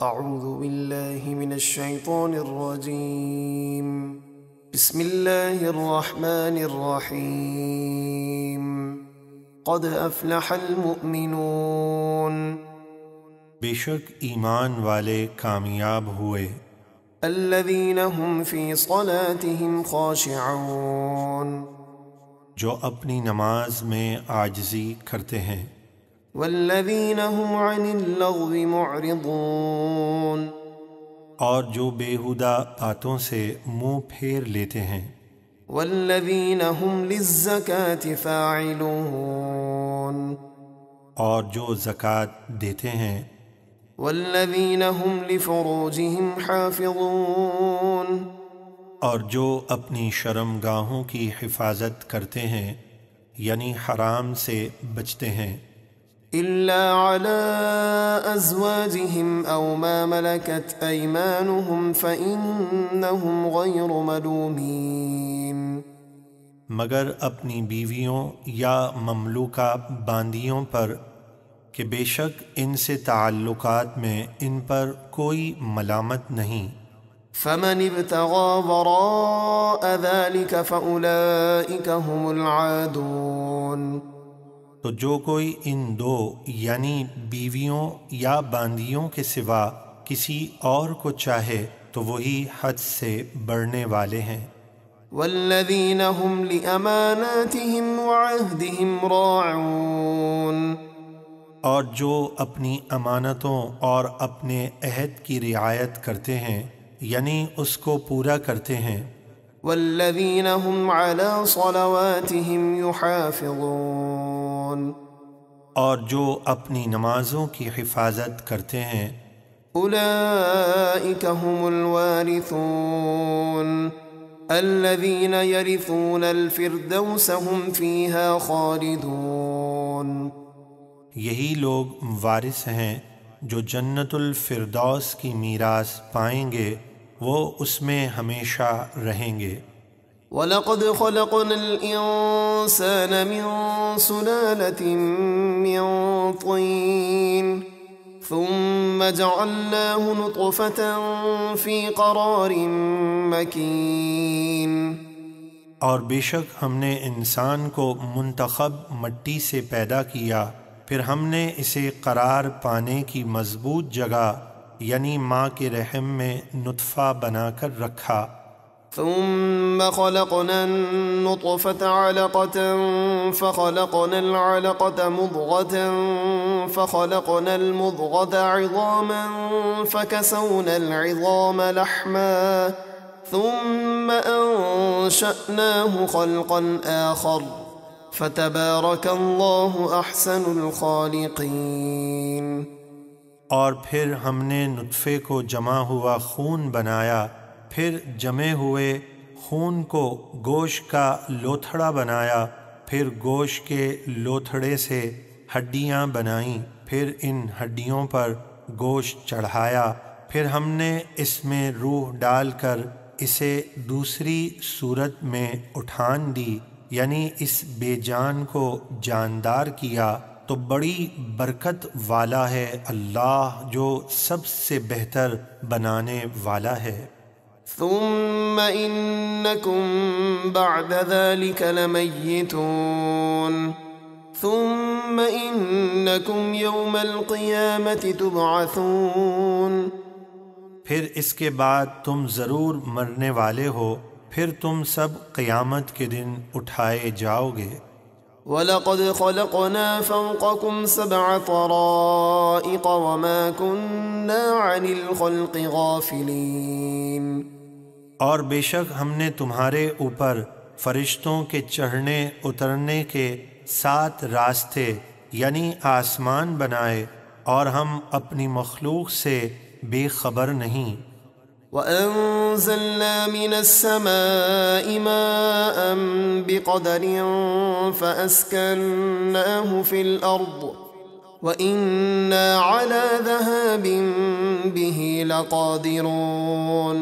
اعوذ باللہ من الشیطان الرجیم بسم اللہ الرحمن الرحیم قد افلح المؤمنون بے شک ایمان والے کامیاب ہوئے، الذین هم فی صلاتهم خاشعون جو اپنی نماز میں عاجزی کرتے ہیں، والذین هم عن اللغو معرضون اور جو بیہودہ باتوں سے منہ پھیر لیتے ہیں، والذین هم للزکاة فاعلون اور جو زکوٰۃ دیتے ہیں، والذین هم لفروجهم حافظون اور جو اپنی شرمگاہوں کی حفاظت کرتے ہیں یعنی حرام سے بچتے ہیں، الا على ازواجهم او ما ملكت ايمانهم فانهم غير ملومين مگر اپنی بیویوں یا مملوکہ باندیوں پر کہ بے شک ان سے تعلقات میں ان پر کوئی ملامت نہیں۔ فمن ابتغى وراء ذلك فأولئك هم العادون تو جو کوئی ان دو یعنی بیویوں یا باندیوں کے سوا کسی اور کو چاہے تو وہی حد سے بڑھنے والے ہیں۔ والذین هم لأماناتهم وعهدهم راعون اور جو اپنی امانتوں اور اپنے عہد کی رعایت کرتے ہیں یعنی اس کو پورا کرتے ہیں۔ والذین هم على صلواتهم يحافظون اور جو اپنی نمازوں کی حفاظت کرتے ہیں، اولئک هم الوارثون الذین یرثون الفردوس هم فیها خالدون یہی لوگ وارث ہیں جو جنت الفردوس کی میراث پائیں گے، وہ اس میں ہمیشہ رہیں گے۔ وَلَقَدْ خَلَقْنَا الْإِنسَانَ مِنْ سُلَالَةٍ مِّن طِينٍ ثُمَّ جَعَلْنَاهُ نُطْفَةً فِي قَرَارٍ مَّكِينٍ اور بے شک ہم نے انسان کو منتخب مٹی سے پیدا کیا، پھر ہم نے اسے قرار پانے کی مضبوط جگہ یعنی ماں کے رحم میں نطفہ بنا کر رکھا۔ ثم خلقنا النطفة علقة فخلقنا العلقة مضغة فخلقنا المضغة عظاما فكسونا العظام لحما ثم أنشأناه خلقا آخر فتبارك الله أحسن الخالقين۔ اور پھر ہم نے نطفے کو جمع ہوا خون بنایا، پھر جمے ہوئے خون کو گوشت کا لوتھڑا بنایا، پھر گوشت کے لوتھڑے سے ہڈیاں بنائیں، پھر ان ہڈیوں پر گوشت چڑھایا، پھر ہم نے اس میں روح ڈال کر اسے دوسری صورت میں اٹھان دی، یعنی اس بے جان کو جاندار کیا۔ تو بڑی برکت والا ہے اللہ جو سب سے بہتر بنانے والا ہے۔ ثم انکم بعد ذلك لمیتون ثم انکم یوم القیامة تبعثون پھر اس کے بعد تم ضرور مرنے والے ہو، پھر تم سب قیامت کے دن اٹھائے جاؤ گے۔ وَلَقَدْ خَلَقْنَا فَوْقَكُمْ سَبْعَ طَرَائِقَ وَمَا كُنَّا عَنِ الْخَلْقِ غَافِلِينَ اور بے شک ہم نے تمہارے اوپر فرشتوں کے چڑھنے اترنے کے 7 راستے یعنی آسمان بنائے، اور ہم اپنی مخلوق سے بے خبر نہیں۔ وَأَنزَلْنَا مِنَ السَّمَاءِ مَاءً بِقَدَرٍ فَأَسْكَنَّاهُ فِي الْأَرْضِ وَإِنَّا عَلَى ذَهَابٍ بِهِ لَقَادِرُونَ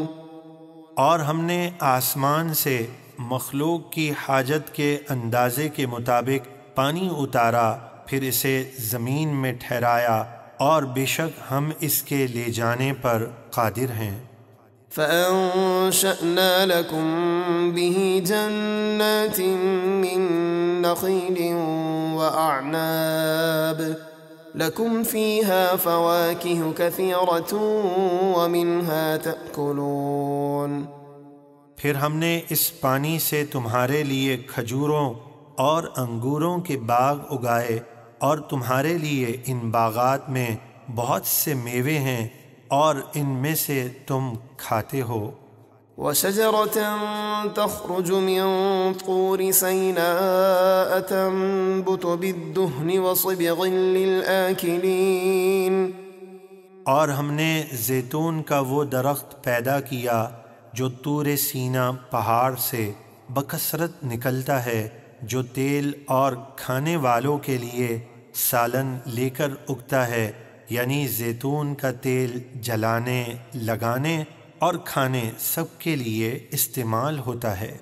اور ہم نے آسمان سے مخلوق کی حاجت کے اندازے کے مطابق پانی اتارا، پھر اسے زمین میں ٹھہرایا، اور بے شک ہم اس کے لے جانے پر قادر ہیں۔ فأنشأنا لكم به جنات من نخيل وأعناب لكم فيها فواكه كثيرة ومنها تأكلون۔ پھر ہم نے اس پانی سے تمہارے لیے کھجوروں اور انگوروں کے باغ اگائے، اور تمہارے لیے ان باغات میں بہت سے میوے ہیں اور ان میں سے تم کھاتے ہو۔ وَشَجَرَةً تَخْرُجُ مِن طُورِ سَيْنَاءَ تَنبُتُ بِالدُّهْنِ وَصِبْغٍ لِلْآكِلِينَ۔ اور ہم نے زیتون کا وہ درخت پیدا کیا جو طور سینا پہاڑ سے بکثرت نکلتا ہے، جو تیل اور کھانے والوں کے لیے سالن لے کر اگتا ہے، یعنی زیتون کا تیل جلانے، لگانے اور کھانے سب کے لیے استعمال ہوتا ہے۔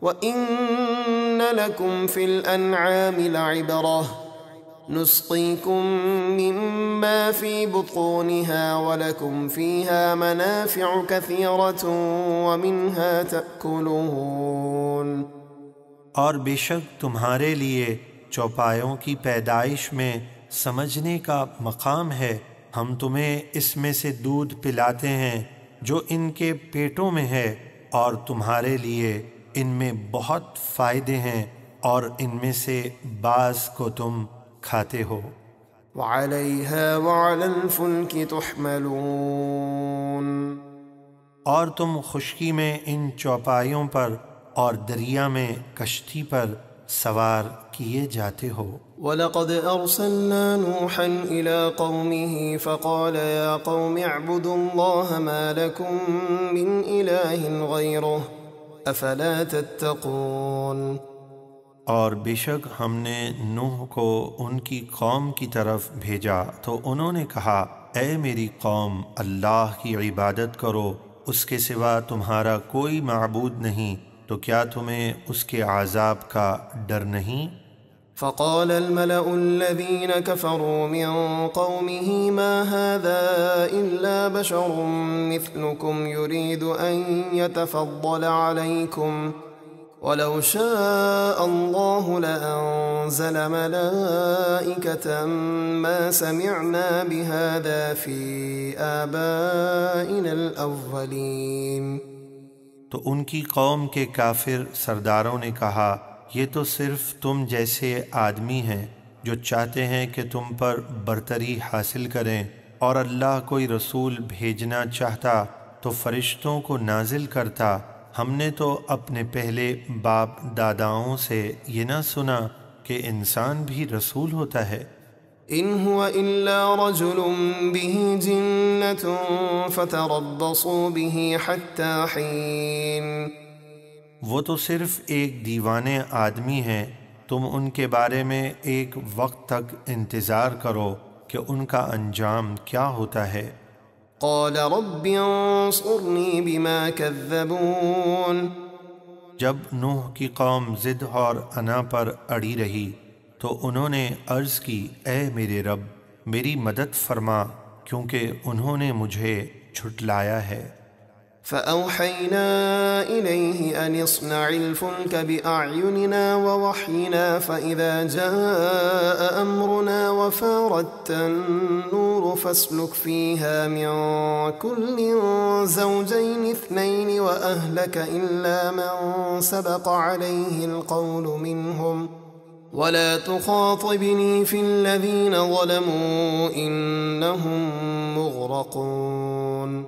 وَإِنَّ لَكُمْ فِي الْأَنْعَامِ لَعِبْرَةً نُسْقِيكُم مِّمَّا فِي بُطُونِهَا وَلَكُمْ فِيهَا مَنَافِعُ كَثِيرَةٌ وَمِنْهَا تَأْكُلُونَ۔ اور بے شک تمہارے لیے چوپایوں کی پیدائش میں سمجھنے کا مقام ہے، ہم تمہیں اس میں سے دودھ پلاتے ہیں جو ان کے پیٹوں میں ہے، اور تمہارے لیے ان میں بہت فائدے ہیں، اور ان میں سے بعض کو تم کھاتے ہو۔ وَعَلَيْهَا وَعَلَى الْفُلْكِ تُحْمَلُونَ۔ اور تم خشکی میں ان چوپایوں پر اور دریا میں کشتی پر سوار کیے جاتے ہو۔ وَلَقَدْ أَرْسَلْنَا نُوحًا إِلَىٰ قَوْمِهِ فَقَالَ يَا قَوْمِ اعْبُدُوا اللَّهَ مَا لَكُم مِّنْ إِلَٰهٍ غَيْرُهُ أَفَلَا تَتَّقُونَ۔ اور بے شک ہم نے نوح کو ان کی قوم کی طرف بھیجا تو انہوں نے کہا، اے میری قوم، اللہ کی عبادت کرو، اس کے سوا تمہارا کوئی معبود نہیں، تو کیا تمہیں اس کے عذاب کا ڈر نہیں؟ فقال الملأ الذين كفروا من قومه ما هذا إلا بشر مثلكم يريد أن يتفضل عليكم ولو شاء الله لأنزل ملائكة ما سمعنا بهذا في آبائنا الأولين۔ تو ان کی قوم کے کافر سرداروں نے کہا، یہ تو صرف تم جیسے آدمی ہیں جو چاہتے ہیں کہ تم پر برتری حاصل کریں، اور اللہ کوئی رسول بھیجنا چاہتا تو فرشتوں کو نازل کرتا۔ ہم نے تو اپنے پہلے باپ داداؤں سے یہ نہ سنا کہ انسان بھی رسول ہوتا ہے۔ إن هو إلا رجل به جنة فتربصوا به حتى حين۔ وہ تو صرف ایک دیوانے آدمی ہیں، تم ان کے بارے میں ایک وقت تک انتظار کرو کہ ان کا انجام کیا ہوتا ہے۔ قال رب انصرني بما كذبون۔ جب نوح کی قوم ضد اور انا پر اڑی رہی تو انہوں نے عرض کی، اے میرے رب، میری مدد فرما، کیونکہ انہوں نے مجھے جھٹلایا ہے۔ فأوحينا إليه أن اصنع الفلك بأعيننا ووحينا فإذا جاء أمرنا وفارت النور فاسلك فيها من كل زوجين اثنين وأهلك إلا من سبق عليه القول منهم ولا تخاطبني في الذين ظلموا إنهم مغرقون۔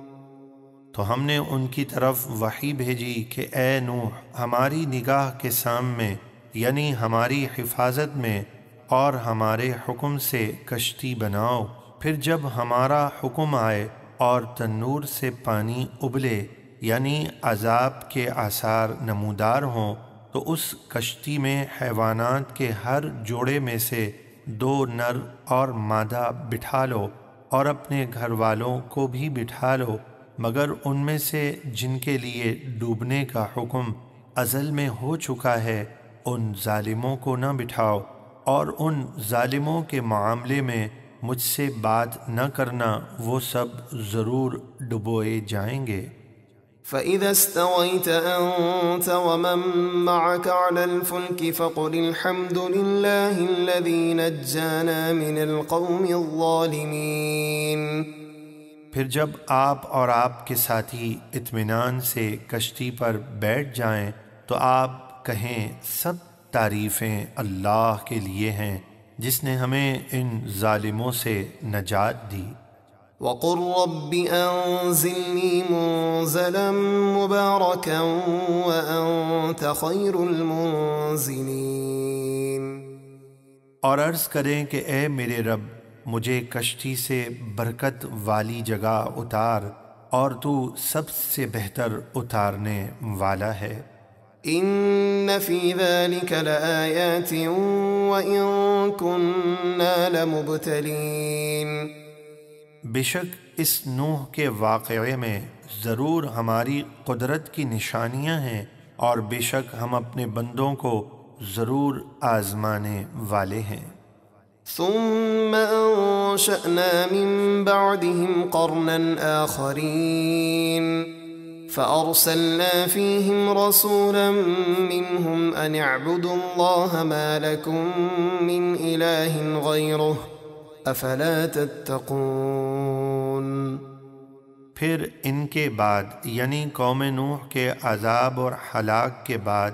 تو ہم نے ان کی طرف وحی بھیجی کہ اے نوح، ہماری نگاہ کے سامنے یعنی ہماری حفاظت میں اور ہمارے حکم سے کشتی بناؤ، پھر جب ہمارا حکم آئے اور تنور سے پانی ابلے یعنی عذاب کے آثار نمودار ہوں، تو اس کشتی میں حیوانات کے ہر جوڑے میں سے 2 نر اور مادہ بٹھا لو، اور اپنے گھر والوں کو بھی بٹھا لو، مگر ان میں سے جن کے لیے ڈوبنے کا حکم ازل میں ہو چکا ہے ان ظالموں کو نہ بٹھاؤ، اور ان ظالموں کے معاملے میں مجھ سے بات نہ کرنا وہ سب ضرور ڈبوئے جائیں گے۔ فَإِذَا اسْتَوَيْتَ أَنْتَ وَمَن مَّعَكَ عَلَى الْفُلْكِ فَقُلِ الْحَمْدُ لِلَّهِ الَّذِي نَجَّانَا مِنَ الْقَوْمِ الظَّالِمِينَ۔ پھر جب آپ اور آپ کے ساتھی اطمینان سے کشتی پر بیٹھ جائیں تو آپ کہیں سب تعریفیں اللہ کے لیے ہیں جس نے ہمیں ان ظالموں سے نجات دی۔ وَقُلْ رَبِّ أَنزِلْنِي مُنزَلًا مُبَارَكًا وَأَنْتَ خَيْرُ الْمُنزِلِينَ۔ اور عرض کریں کہ اے میرے رب مجھے کشتی سے برکت والی جگہ اتار اور تو سب سے بہتر اتارنے والا ہے۔ إِنَّ فِي ذَلِكَ لَآيَاتٍ وَإِن كُنَّا لَمُبْتَلِينَ۔ بے شک اس نوح کے واقعے میں ضرور ہماری قدرت کی نشانیاں ہیں اور بے شک ہم اپنے بندوں کو ضرور آزمانے والے ہیں۔ ثم أنشأنا من بعدهم قرنا آخرين فأرسلنا فيهم رسولا منهم أن اعبدوا الله ما لكم من إله غيره أفلا تتقون۔ پھر ان کے بعد یعنی قوم نوح کے عذاب اور ہلاک کے بعد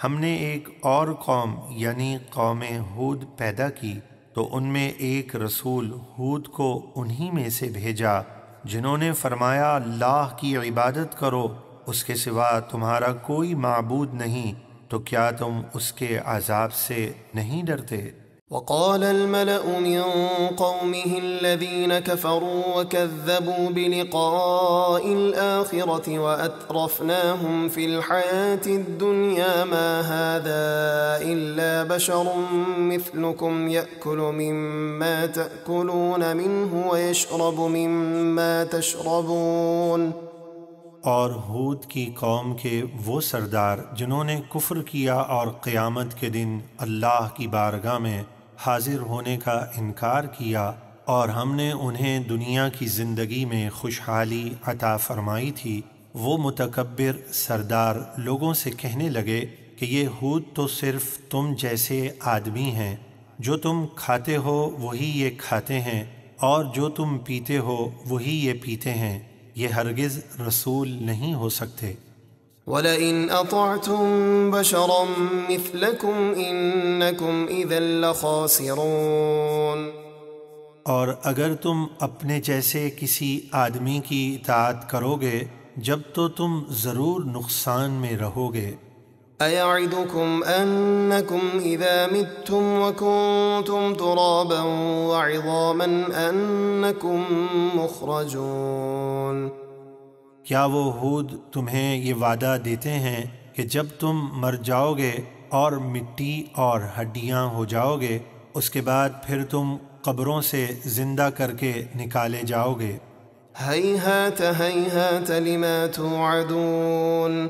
ہم نے ایک اور قوم یعنی قوم ہود پیدا کی تو ان میں ایک رسول ہود کو انہی میں سے بھیجا جنہوں نے فرمایا اللہ کی عبادت کرو، اس کے سوا تمہارا کوئی معبود نہیں، تو کیا تم اس کے عذاب سے نہیں ڈرتے؟ وقال الملأ من قومه الذين كفروا وكذبوا بلقاء الآخرة وأترفناهم في الحياة الدنيا ما هذا إلا بشر مثلكم يأكل مما تأكلون منه ويشرب مما تشربون۔ اور ہود کی قوم کے وہ سردار جنہوں نے کفر کیا اور قیامت کے دن اللہ کی بارگاہ میں حاضر ہونے کا انکار کیا، اور ہم نے انہیں دنیا کی زندگی میں خوشحالی عطا فرمائی تھی، وہ متکبر سردار لوگوں سے کہنے لگے کہ یہ ہود تو صرف تم جیسے آدمی ہیں، جو تم کھاتے ہو وہی یہ کھاتے ہیں اور جو تم پیتے ہو وہی یہ پیتے ہیں، یہ ہرگز رسول نہیں ہو سکتے۔ وَلَئِنْ أَطَعْتُمْ بَشَرًا مِثْلَكُمْ إِنَّكُمْ إِذًا لَخَاسِرُونَ۔ اور اگر تم اپنے جیسے کسی آدمی کی اطاعت کرو گے جب تو تم ضرور نقصان میں رہو گے۔ أَيَعِدُكُمْ أَنَّكُمْ إِذَا مِتُّمْ وَكُنْتُمْ تُرَابًا وَعِظَامًا أَنَّكُمْ مُخْرَجُونَ۔ کیا وہ ہود تمہیں یہ وعدہ دیتے ہیں کہ جب تم مر جاؤ گے اور مٹی اور ہڈیاں ہو جاؤ گے اس کے بعد پھر تم قبروں سے زندہ کر کے نکالے جاؤ گے؟ هَيْهَاتَ هَيْهَاتَ لِمَا تُوعَدُونَ۔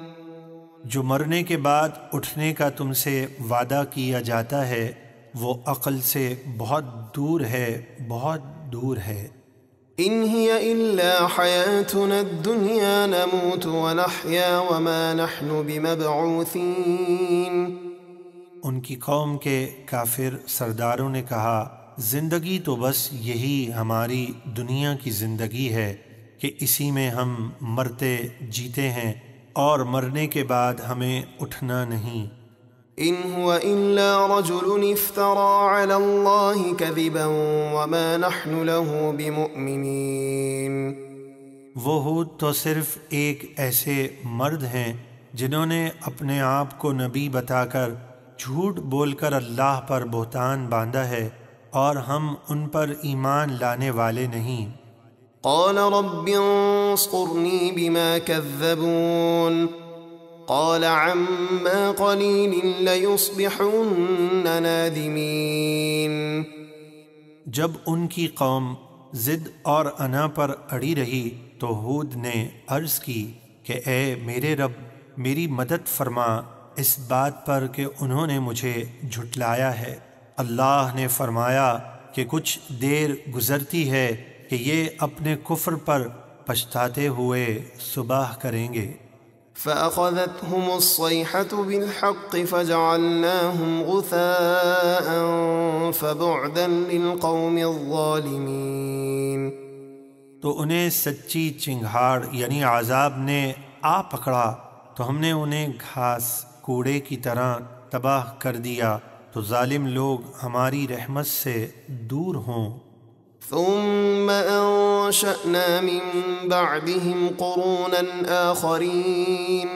جو مرنے کے بعد اٹھنے کا تم سے وعدہ کیا جاتا ہے وہ عقل سے بہت دور ہے، بہت دور ہے۔ إِنْ هِيَ إِلَّا حَيَاتُنَا الدُّنْيَا نَمُوتُ وَنَحْيَا وَمَا نَحْنُ بِمَبْعُوثِينَ۔ ان کی قوم کے کافر سرداروں نے کہا زندگی تو بس یہی ہماری دنیا کی زندگی ہے کہ اسی میں ہم مرتے جیتے ہیں اور مرنے کے بعد ہمیں اٹھنا نہیں۔ إِنْ هُوَ إِلَّا رَجُلٌ افْتَرَى عَلَى اللَّهِ كَذِبًا وَمَا نَحْنُ لَهُ بِمُؤْمِنِينَ۔ وہ ہود تو صرف ایک ایسے مرد ہیں جنہوں نے اپنے آپ کو نبی بتا کر جھوٹ بول کر اللہ پر بہتان باندھا ہے اور ہم ان پر ایمان لانے والے نہیں۔ قال رب انصرني بما كذبون قال عما قليل ليصبحن نادمين۔ جب ان کی قوم ضد اور انا پر اڑی رہی تو ہود نے عرض کی کہ اے میرے رب میری مدد فرما اس بات پر کہ انہوں نے مجھے جھٹلایا ہے۔ اللہ نے فرمایا کہ کچھ دیر گزرتی ہے کہ یہ اپنے کفر پر پچھتاتے ہوئے صبح کریں گے۔ فأخذتهم الصيحة بالحق فجعلناهم غثاء فبعدا للقوم الظالمين۔ تو انہیں سچی چنگھاڑ یعنی عذاب نے آ پکڑا تو ہم نے انہیں گھاس کوڑے کی طرح تباہ کر دیا، تو ظالم لوگ ہماری رحمت سے دور ہوں۔ ثم أنشأنا من بعدهم قرونا آخرين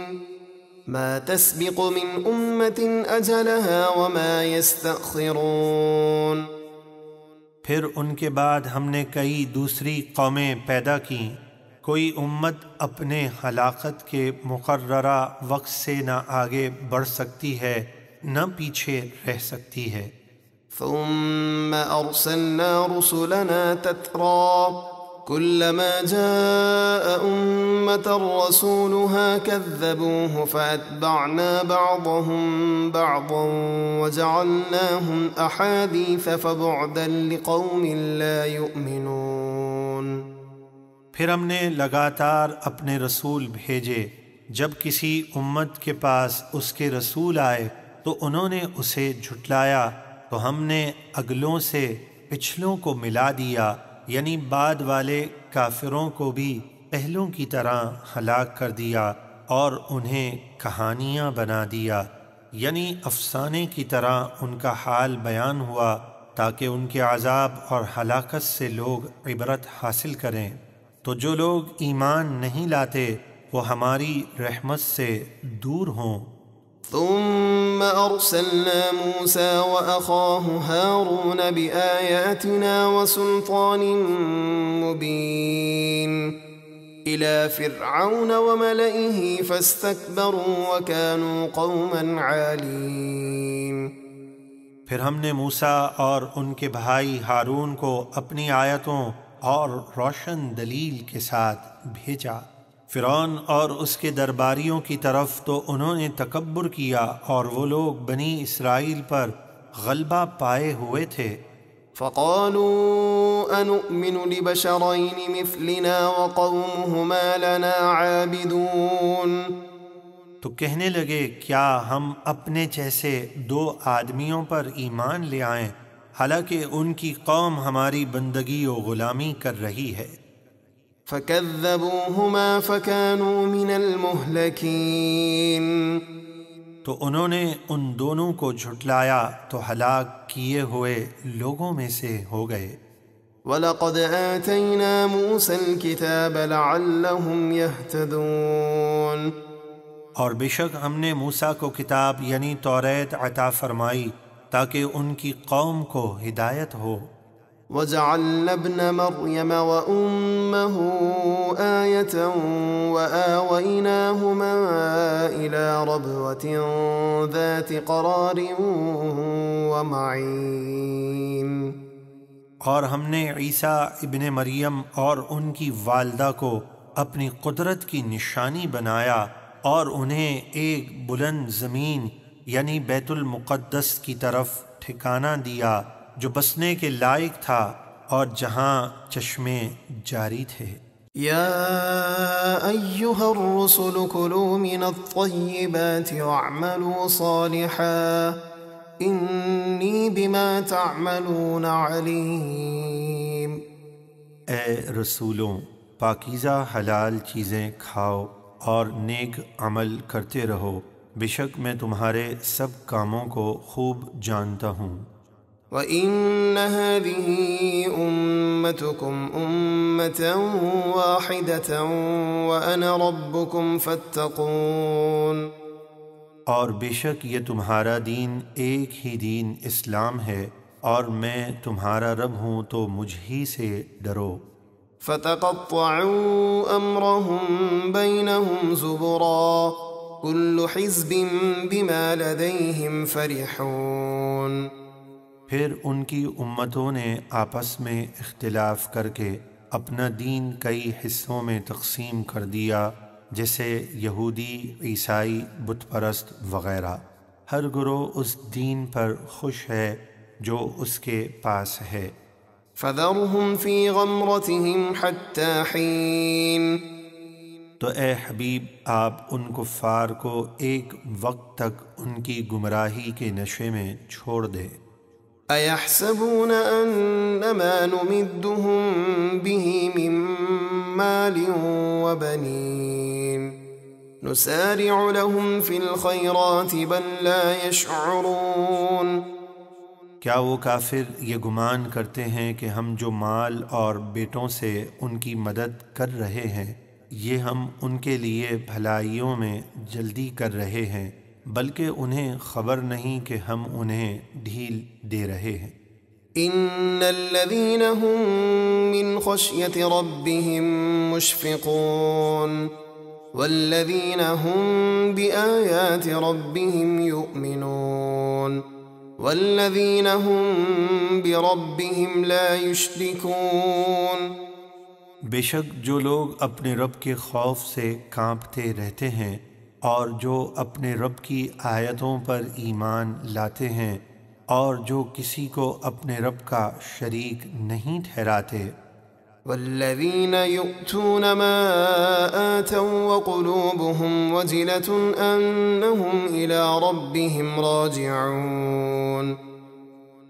ما تسبق من أمة أجلها وما يستأخرون۔ پھر ان کے بعد ہم نے کئی دوسری قومیں پیدا کیں، کوئی امت اپنے ہلاکت کے مقررہ وقت سے نہ آگے بڑھ سکتی ہے نہ پیچھے رہ سکتی ہے۔ ثم أرسلنا رسلنا تترى كلما جاء أمة رسولها كذبوه فأتبعنا بعضهم بعضا وجعلناهم أحاديث فبعدا لقوم لا يؤمنون۔ پھر ہم نے لگاتار اپنے رسول بھیجے، جب کسی امت کے پاس اس کے رسول آئے تو انہوں نے اسے جھٹلایا، تو ہم نے اگلوں سے پچھلوں کو ملا دیا، یعنی بعد والے کافروں کو بھی پہلوں کی طرح ہلاک کر دیا اور انہیں کہانیاں بنا دیا، یعنی افسانے کی طرح ان کا حال بیان ہوا تاکہ ان کے عذاب اور ہلاکت سے لوگ عبرت حاصل کریں۔ تو جو لوگ ایمان نہیں لاتے وہ ہماری رحمت سے دور ہوں۔ ثم أرسلنا موسى وأخاه هارون بآياتنا وسلطان مبين إلى فرعون وملئه فاستكبروا وكانوا قوما عالين۔ پھر ہم نے موسیٰ اور ان کے بھائی ہارون کو اپنی آیتوں اور روشن دلیل کے ساتھ بھیجا۔ فرعون اور اس کے درباریوں کی طرف تو انہوں نے تکبر کیا اور وہ لوگ بنی اسرائیل پر غلبہ پائے ہوئے تھے۔ فقالوا أنؤمن لبشرين مثلنا وقومهما لنا عابدون۔ تو کہنے لگے کیا ہم اپنے جیسے دو آدمیوں پر ایمان لے آئیں حالانکہ ان کی قوم ہماری بندگی و غلامی کر رہی ہے۔ فكذبوهما فكانوا من المهلكين۔ تو انہوں نے ان دونوں کو جھٹلایا تو ہلاک کیے ہوئے لوگوں میں سے ہو گئے۔ وَلَقَدْ آتَيْنَا مُوسَى الْكِتَابَ لَعَلَّهُمْ يَهْتَدُونَ۔ اور بے شک ہم نے موسیٰ کو کتاب یعنی توریت عطا فرمائی تاکہ ان کی قوم کو ہدایت ہو۔ وَجَعَلْنَا ابْنَ مَرْيَمَ وَأُمَّهُ آيَةً وَآوَيْنَاهُمَا إِلَى رَبْوَةٍ ذَاتِ قَرَارٍ وَمَعِينٍ۔ اور ہم نے عیسیٰ ابن مریم اور ان کی والدہ کو اپنی قدرت کی نشانی بنایا اور انہیں ایک بلند زمین یعنی بیت المقدس کی طرف ٹھکانہ دیا جو بسنے کے لائق تھا اور جہاں چشمے جاری تھے۔ یا ایہا الرسل کلوا من الطیبات واعملوا صالحا انی بما تعملون علیم۔ اے رسولوں، پاکیزہ حلال چیزیں کھاؤ اور نیک عمل کرتے رہو، بے شک میں تمہارے سب کاموں کو خوب جانتا ہوں۔ وَإِنَّ هَذِهِ أُمَّتُكُمْ أُمَّةً وَاحِدَةً وَأَنَا رَبُّكُمْ فَاتَّقُونِ۔ اور بے شک یہ تمہارا دین ایک ہی دین اسلام ہے اور میں تمہارا رب ہوں تو مجھ ہی سے ڈرو۔ فَتَقَطَّعُوا أَمْرَهُمْ بَيْنَهُمْ زُبُرًا كُلُّ حِزْبٍ بِمَا لَدَيْهِمْ فَرِحُونَ۔ پھر ان کی امتوں نے آپس میں اختلاف کر کے اپنا دین کئی حصوں میں تقسیم کر دیا، جیسے یہودی، عیسائی، بت پرست وغیرہ۔ ہر گروہ اس دین پر خوش ہے جو اس کے پاس ہے۔ فذرهم في غمرتهم حتى حين. تو اے حبیب آپ ان کفار کو ایک وقت تک ان کی گمراہی کے نشے میں چھوڑ دے۔ أَيَحْسَبُونَ أَنَّمَا نُمِدُّهُم بِهِ مِن مَّالٍ وَبَنِينَ نُسَارِعُ لَهُمْ فِي الْخَيْرَاتِ بَل لَّا يَشْعُرُونَ۔ کیا وہ کافر یہ گمان کرتے ہیں کہ ہم جو مال اور بیٹوں سے ان کی مدد کر رہے ہیں یہ ہم ان کے لیے بھلائیوں میں جلدی کر رہے ہیں، بلکہ انہیں خبر نہیں کہ ہم انہیں ڈھیل دے رہے ہیں۔ إِنَّ الَّذِينَ هُم مِّنْ خَشْيَةِ رَبِّهِم مُّشْفِقُونَ وَالَّذِينَ هُم بِآيَاتِ رَبِّهِمْ يُؤْمِنُونَ وَالَّذِينَ هُم بِرَبِّهِمْ لَا يُشْرِكُونَ۔ بے شک جو لوگ اپنے رب کے خوف سے کانپتے رہتے ہیں اور جو اپنے رب کی آیتوں پر ایمان لاتے ہیں اور جو کسی کو اپنے رب کا شریک نہیں ٹھہراتے، والذین یؤتون ما آتوا وقلوبهم وجلة انہم الی ربهم راجعون۔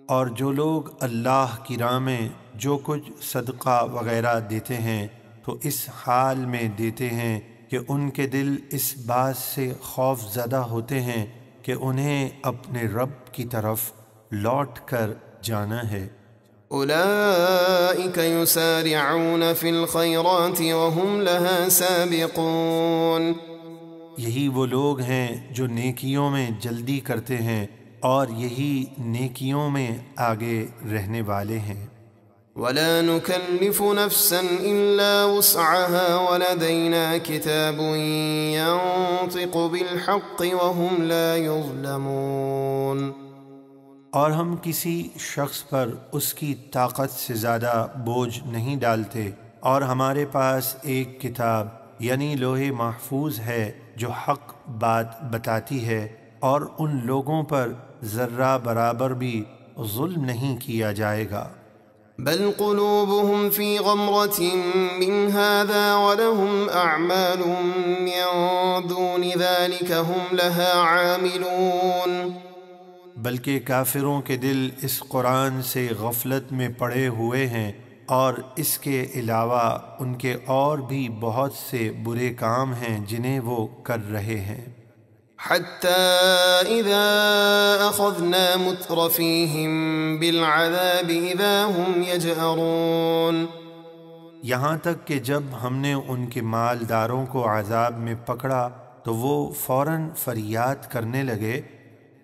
اور جو لوگ اللہ کی راہ میں جو کچھ صدقہ وغیرہ دیتے ہیں تو اس حال میں دیتے ہیں کہ ان کے دل اس بات سے خوف زدہ ہوتے ہیں کہ انہیں اپنے رب کی طرف لوٹ کر جانا ہے۔ اولئک یسارعون فی الخیرات وهم لها سابقون۔ یہی وہ لوگ ہیں جو نیکیوں میں جلدی کرتے ہیں اور یہی نیکیوں میں آگے رہنے والے ہیں۔ ولا نكلف نفسا إلا وسعها ولدينا كتاب ينطق بالحق وهم لا يظلمون۔ اور ہم کسی شخص پر اس کی طاقت سے زیادہ بوجھ نہیں ڈالتے، اور ہمارے پاس ایک کتاب یعنی لوح محفوظ ہے جو حق بات بتاتی ہے، اور ان لوگوں پر ذرہ برابر بھی ظلم نہیں کیا جائے گا۔ بل قلوبهم في غمرة من هذا ولهم أعمال من دون ذلك هم لها عاملون۔ بلکہ کافروں کے دل اس قرآن سے غفلت میں پڑے ہوئے ہیں، اور اس کے علاوہ ان کے اور بھی بہت سے برے کام ہیں جنہیں وہ کر رہے ہیں۔ حتى إذا أخذنا مترفيهم بالعذاب إذا هم يجأرون۔ یہاں تک کہ جب ہم نے ان کے مالداروں کو عذاب میں پکڑا تو وہ فوراً فریاد کرنے لگے،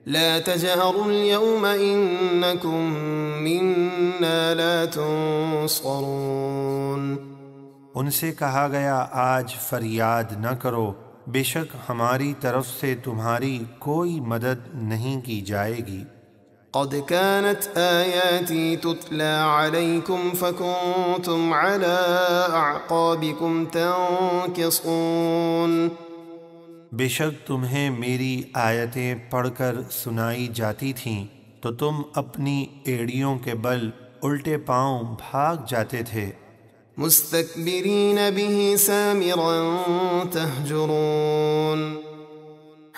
لا تجأروا اليوم إنكم منا لا تنصرون۔ ان سے کہا گیا آج فریاد نہ کرو، بے شک ہماری طرف سے تمہاری کوئی مدد نہیں کی جائے گی۔ قد كانت آياتي تتلى عليكم فكنتم على أعقابكم تنكصون۔ بے شک تمہیں میری آیتیں پڑھ کر سنائی جاتی تھیں تو تم اپنی ایڑیوں کے بل الٹے پاؤں بھاگ جاتے تھے۔ مستكبرين به سامرا تهجرون۔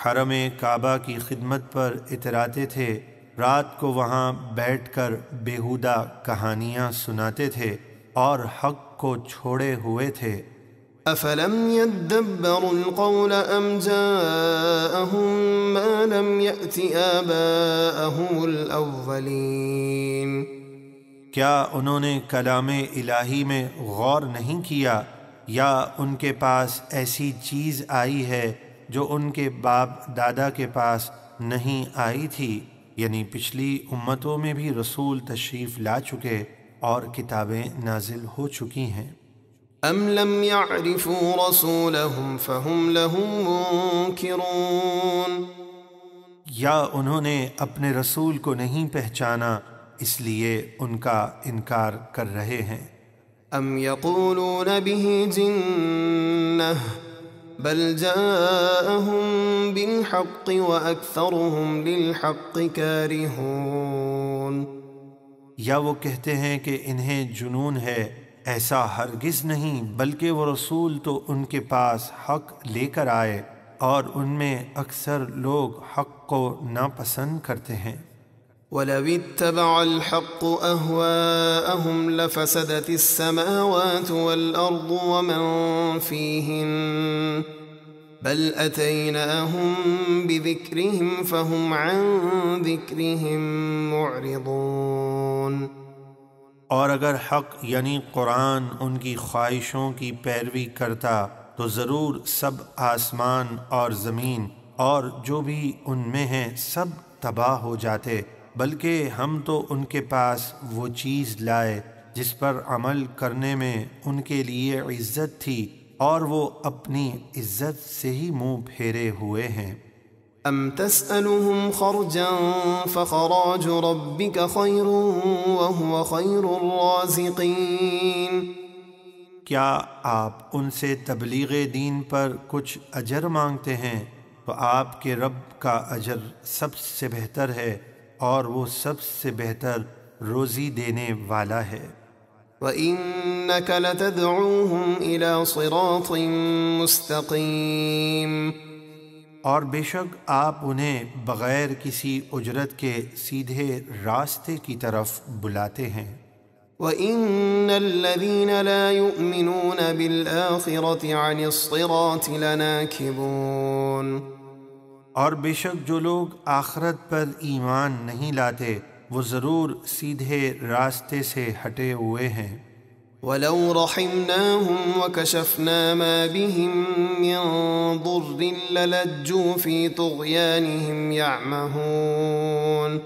حرم کعبہ کی خدمت پر اتراتے تھے، رات کو وہاں بیٹھ کر بیہودہ کہانیاں سناتے تھے اور حق کو چھوڑے ہوئے تھے۔ افلم يدبروا القول ام جاءهم ما لم يأت آباءهم الاولین۔ کیا انہوں نے کلام الہی میں غور نہیں کیا، یا ان کے پاس ایسی چیز آئی ہے جو ان کے باپ دادا کے پاس نہیں آئی تھی؟ یعنی پچھلی امتوں میں بھی رسول تشریف لا چکے اور کتابیں نازل ہو چکی ہیں۔ ام لم يعرفوا رسولهم فهم له منكرون۔ یا انہوں نے اپنے رسول کو نہیں پہچانا اس لیے ان کا انکار کر رہے ہیں۔ ام یقولون به جنہ بل جاءهم بالحق واکثرهم للحق کارہون۔ یا وہ کہتے ہیں کہ انہیں جنون ہے؟ ایسا ہرگز نہیں، بلکہ وہ رسول تو ان کے پاس حق لے کر آئے، اور ان میں اکثر لوگ حق کو ناپسند کرتے ہیں۔ وَلَوِ اتَّبَعَ الْحَقُّ أَهْوَاءَهُمْ لَفَسَدَتِ السَّمَاوَاتُ وَالْأَرْضُ وَمَنْ فِيهِنَّ بَلْ أَتَيْنَاهُمْ بِذِكْرِهِمْ فَهُمْ عَنْ ذِكْرِهِمْ مُعْرِضُونَ۔ اور اگر حق یعنی قرآن ان کی خواہشوں کی پیروی کرتا تو ضرور سب آسمان اور زمین اور جو بھی ان میں ہیں سب تباہ ہو جاتے، بلکہ ہم تو ان کے پاس وہ چیز لائے جس پر عمل کرنے میں ان کے لیے عزت تھی، اور وہ اپنی عزت سے ہی منہ پھیرے ہوئے ہیں۔ أَمْ تَسْأَلُهُمْ خَرْجًا فَخَرَاجُ رَبِّكَ خَيْرٌ وَهُوَ خَيْرُ الرَّازِقِينَ۔ کیا آپ ان سے تبلیغ دین پر کچھ اجر مانگتے ہیں؟ تو آپ کے رب کا اجر سب سے بہتر ہے، اور وہ سب سے بہتر روزی دینے والا ہے۔ وَإِنَّكَ لَتَدْعُوهُمْ إِلَى صِرَاطٍ مُسْتَقِيمٍ۔ اور بے شک آپ انہیں بغیر کسی اجرت کے سیدھے راستے کی طرف بلاتے ہیں۔ وَإِنَّ الَّذِينَ لَا يُؤْمِنُونَ بِالْآخِرَةِ عَنِ الصِّرَاطِ لَنَاكِبُونَ۔ اور بے شک جو لوگ آخرت پر ایمان نہیں لاتے وہ ضرور سیدھے راستے سے ہٹے ہوئے ہیں۔ وَلَوْ رَحِمْنَاهُمْ وَكَشَفْنَا مَا بِهِمْ مِنْ ضُرٍّ لَلَجُّوا فِي طُغْيَانِهِمْ يَعْمَهُونَ۔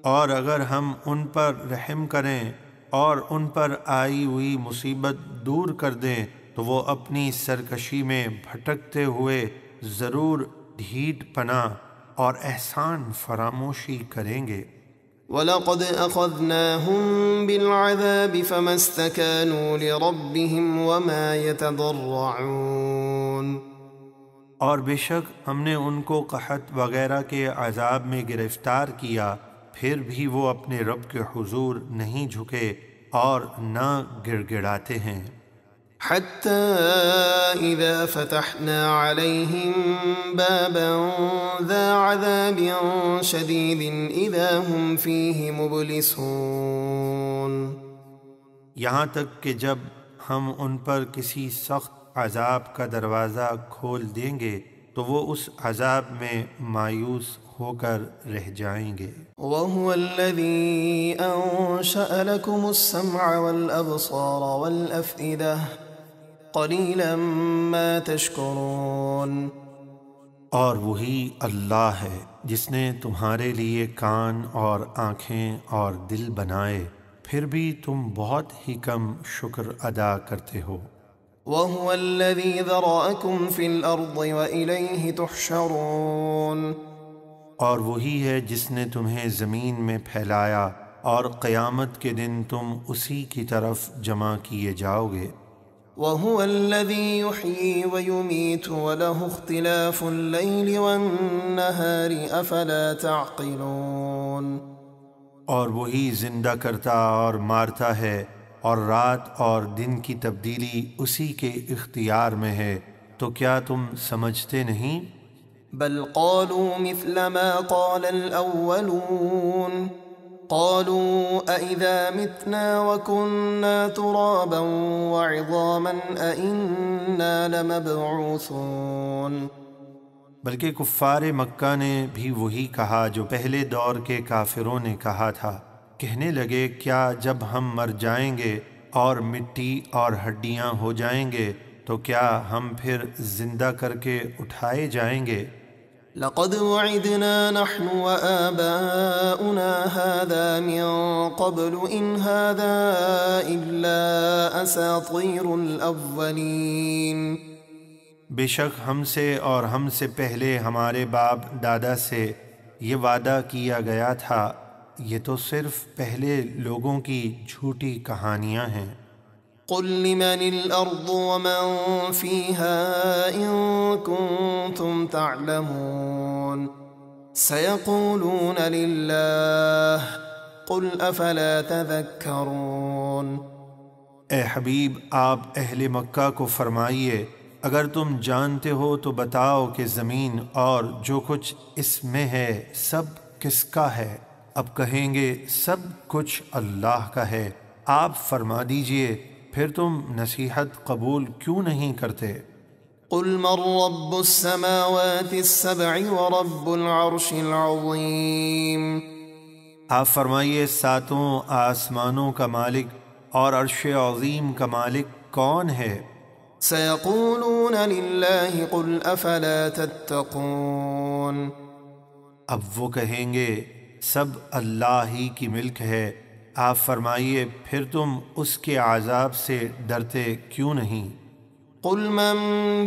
اور اگر ہم ان پر رحم کریں اور ان پر آئی ہوئی مصیبت دور کر دیں تو وہ اپنی سرکشی میں بھٹکتے ہوئے ضرور ڈھیٹ پنا اور احسان فراموشی کریں گے۔ وَلَقَدْ أَخَذْنَاهُمْ بِالْعَذَابِ فَمَا اسْتَكَانُوا لِرَبِّهِمْ وَمَا يَتَضَرَّعُونَ۔ اور بے شک ہم نے ان کو قحط وغیرہ کے عذاب میں گرفتار کیا، پھر بھی وہ اپنے رب کے حضور نہیں جھکے اور نہ گڑ گڑاتے ہیں۔ حَتَّى إِذَا فَتَحْنَا عَلَيْهِمْ بَابًا ذَا عَذَابٍ شَدِيدٍ إِذَا هُمْ فِيهِ مُبْلِسُونَ۔ یہاں تک کہ جب ہم ان پر کسی سخت عذاب کا دروازہ کھول دیں گے تو وہ اس عذاب میں مایوس ہو کر رہ جائیں گے۔ وَهُوَ الَّذِي أَنشَأَ لَكُمُ السَّمْعَ وَالْأَبْصَارَ وَالْأَفْئِدَةَ قَلِيلًا مَا تَشْكُرُونَ۔ اور وہی اللہ ہے جس نے تمہارے لیے کان اور آنکھیں اور دل بنائے، پھر بھی تم بہت ہی کم شکر ادا کرتے ہو۔ وَهُوَ الَّذِي ذَرَأَكُمْ فِي الْأَرْضِ وَإِلَيْهِ تُحْشَرُونَ۔ اور وہی ہے جس نے تمہیں زمین میں پھیلایا، اور قیامت کے دن تم اسی کی طرف جمع کیے جاؤ گے۔ وَهُوَ الَّذِي يُحْيِي وَيُمِيتُ وَلَهُ اخْتِلَافُ اللَّيْلِ وَالنَّهَارِ أَفَلَا تَعْقِلُونَ۔ اور وہی زندہ کرتا اور مارتا ہے، اور رات اور دن کی تبدیلی اسی کے اختیار میں ہے، تو کیا تم سمجھتے نہیں؟ بَلْ قَالُوا مِثْلَ مَا قَالَ الْأَوَّلُونَ قَالُوا أَإِذَا مِتْنَا وَكُنَّا تُرَابًا وَعِظَامًا أَإِنَّا لَمَبْعُوثُونَ۔ بلکہ کفار مکہ نے بھی وہی کہا جو پہلے دور کے کافروں نے کہا تھا۔ کہنے لگے کیا جب ہم مر جائیں گے اور مٹی اور ہڈیاں ہو جائیں گے تو کیا ہم پھر زندہ کر کے اٹھائے جائیں گے؟ لَقَدْ وُعِدْنَا نَحْنُ وَآبَاؤُنَا هَذَا مِن قَبْلُ إِنْ هَذَا إِلَّا أَسَاطِيرُ الْأَوَّلِينَ۔ بے شک ہم سے اور ہم سے پہلے ہمارے باپ دادا سے یہ وعدہ کیا گیا تھا، یہ تو صرف پہلے لوگوں کی جھوٹی کہانیاں ہیں۔ قُل لِّمَنِ الْأَرْضُ وَمَن فِيهَا إِن كُنتُمْ تَعْلَمُونَ سَيَقُولُونَ لِلَّهِ قل افلا تذکرون۔ اے حبیب آپ اہل مکہ کو فرمائیے اگر تم جانتے ہو تو بتاؤ کہ زمین اور جو کچھ اس میں ہے سب کس کا ہے؟ اب کہیں گے سب کچھ اللہ کا ہے۔ آپ فرما دیجئے پھر تم نصیحت قبول کیوں نہیں کرتے؟ قل من رب السماوات السبع ورب العرش العظیم۔ آپ فرمائیے ساتوں آسمانوں کا مالک اور عرش عظیم کا مالک کون ہے؟ سیقولون للہ قل افلا تتقون۔ اب وہ کہیں گے سب اللہ ہی کی ملک ہے۔ آپ فرمائیے پھر تم اس کے عذاب سے ڈرتے کیوں نہیں؟ قل من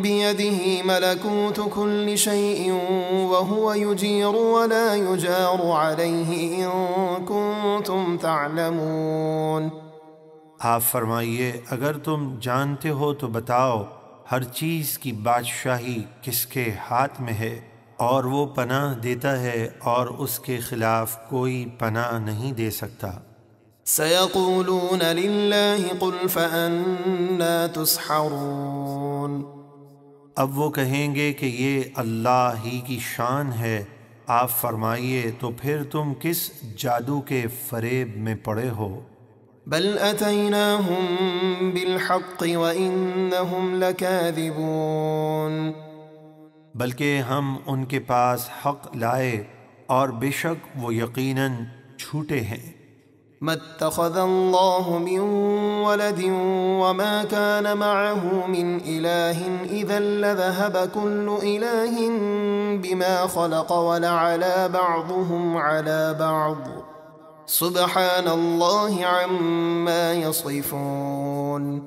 بیدہ ملکوت کل شیء وہو یجیر ولا یجار علیہ ان کنتم تعلمون۔ آپ فرمائیے اگر تم جانتے ہو تو بتاؤ ہر چیز کی بادشاہی کس کے ہاتھ میں ہے اور وہ پناہ دیتا ہے اور اس کے خلاف کوئی پناہ نہیں دے سکتا۔ سیقولون للہ قل فأنا تسحرون۔ اب وہ کہیں گے کہ یہ اللہ ہی کی شان ہے۔ آپ فرمائیے تو پھر تم کس جادو کے فریب میں پڑے ہو؟ بل اتیناہم بالحق وانہم لکاذبون۔ بلکہ ہم ان کے پاس حق لائے اور بے شک وہ یقیناً جھوٹے ہیں۔ ما اتخذ اللہ من ولد وما كان معه من الہ اذا لذهب كل الہ بما خلق ولعلى بعضهم على بعض سبحان اللہ عما یصفون۔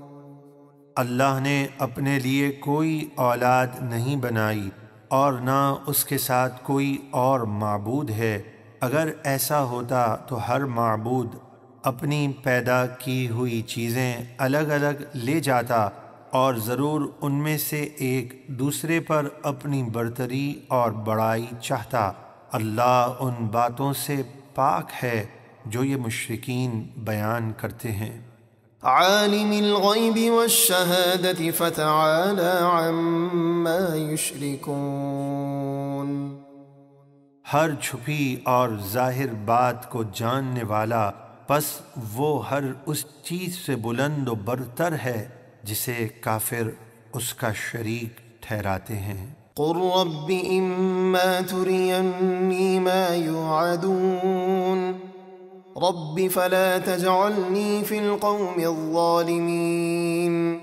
اللہ نے اپنے لیے کوئی اولاد نہیں بنائی اور نہ اس کے ساتھ کوئی اور معبود ہے۔ اگر ایسا ہوتا تو ہر معبود اپنی پیدا کی ہوئی چیزیں الگ الگ لے جاتا اور ضرور ان میں سے ایک دوسرے پر اپنی برتری اور بڑائی چاہتا۔ اللہ ان باتوں سے پاک ہے جو یہ مشرکین بیان کرتے ہیں۔ عالم الغیب والشہادۃ فتعالی عما یشرکون۔ ہر چھپی اور ظاہر بات کو جاننے والا پس وہ ہر اس چیز سے بلند و برتر ہے جسے کافر اس کا شریک ٹھہراتے ہیں۔ قل رب اما ترینی ما یوعدون رب فلا تجعلنی فی القوم الظالمین۔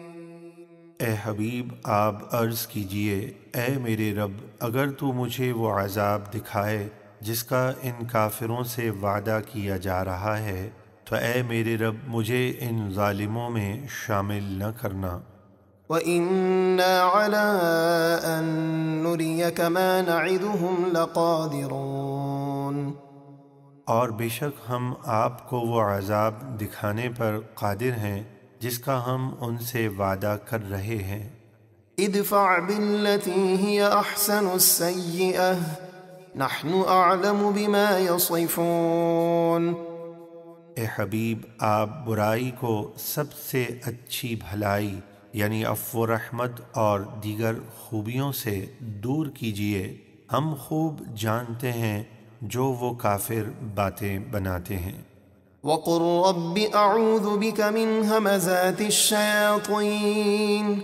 اے حبیب آپ عرض کیجئے اے میرے رب اگر تو مجھے وہ عذاب دکھائے جس کا ان کافروں سے وعدہ کیا جا رہا ہے تو اے میرے رب مجھے ان ظالموں میں شامل نہ کرنا۔ وَإِنَّا عَلَىٰ أَن نُّرِيَكَ مَا نَعِدُهُمْ لَقَادِرُونَ۔ اور بے شک ہم آپ کو وہ عذاب دکھانے پر قادر ہیں جس کا ہم ان سے وعدہ کر رہے ہیں۔ ادفع بالتي هي احسن السيئة نحن اعلم بما يصفون۔ اے حبیب آپ برائی کو سب سے اچھی بھلائی یعنی عفو و رحمت اور دیگر خوبیوں سے دور کیجیے، ہم خوب جانتے ہیں جو وہ کافر باتیں بناتے ہیں۔ وقل رب اعوذ بك من همزات الشياطين۔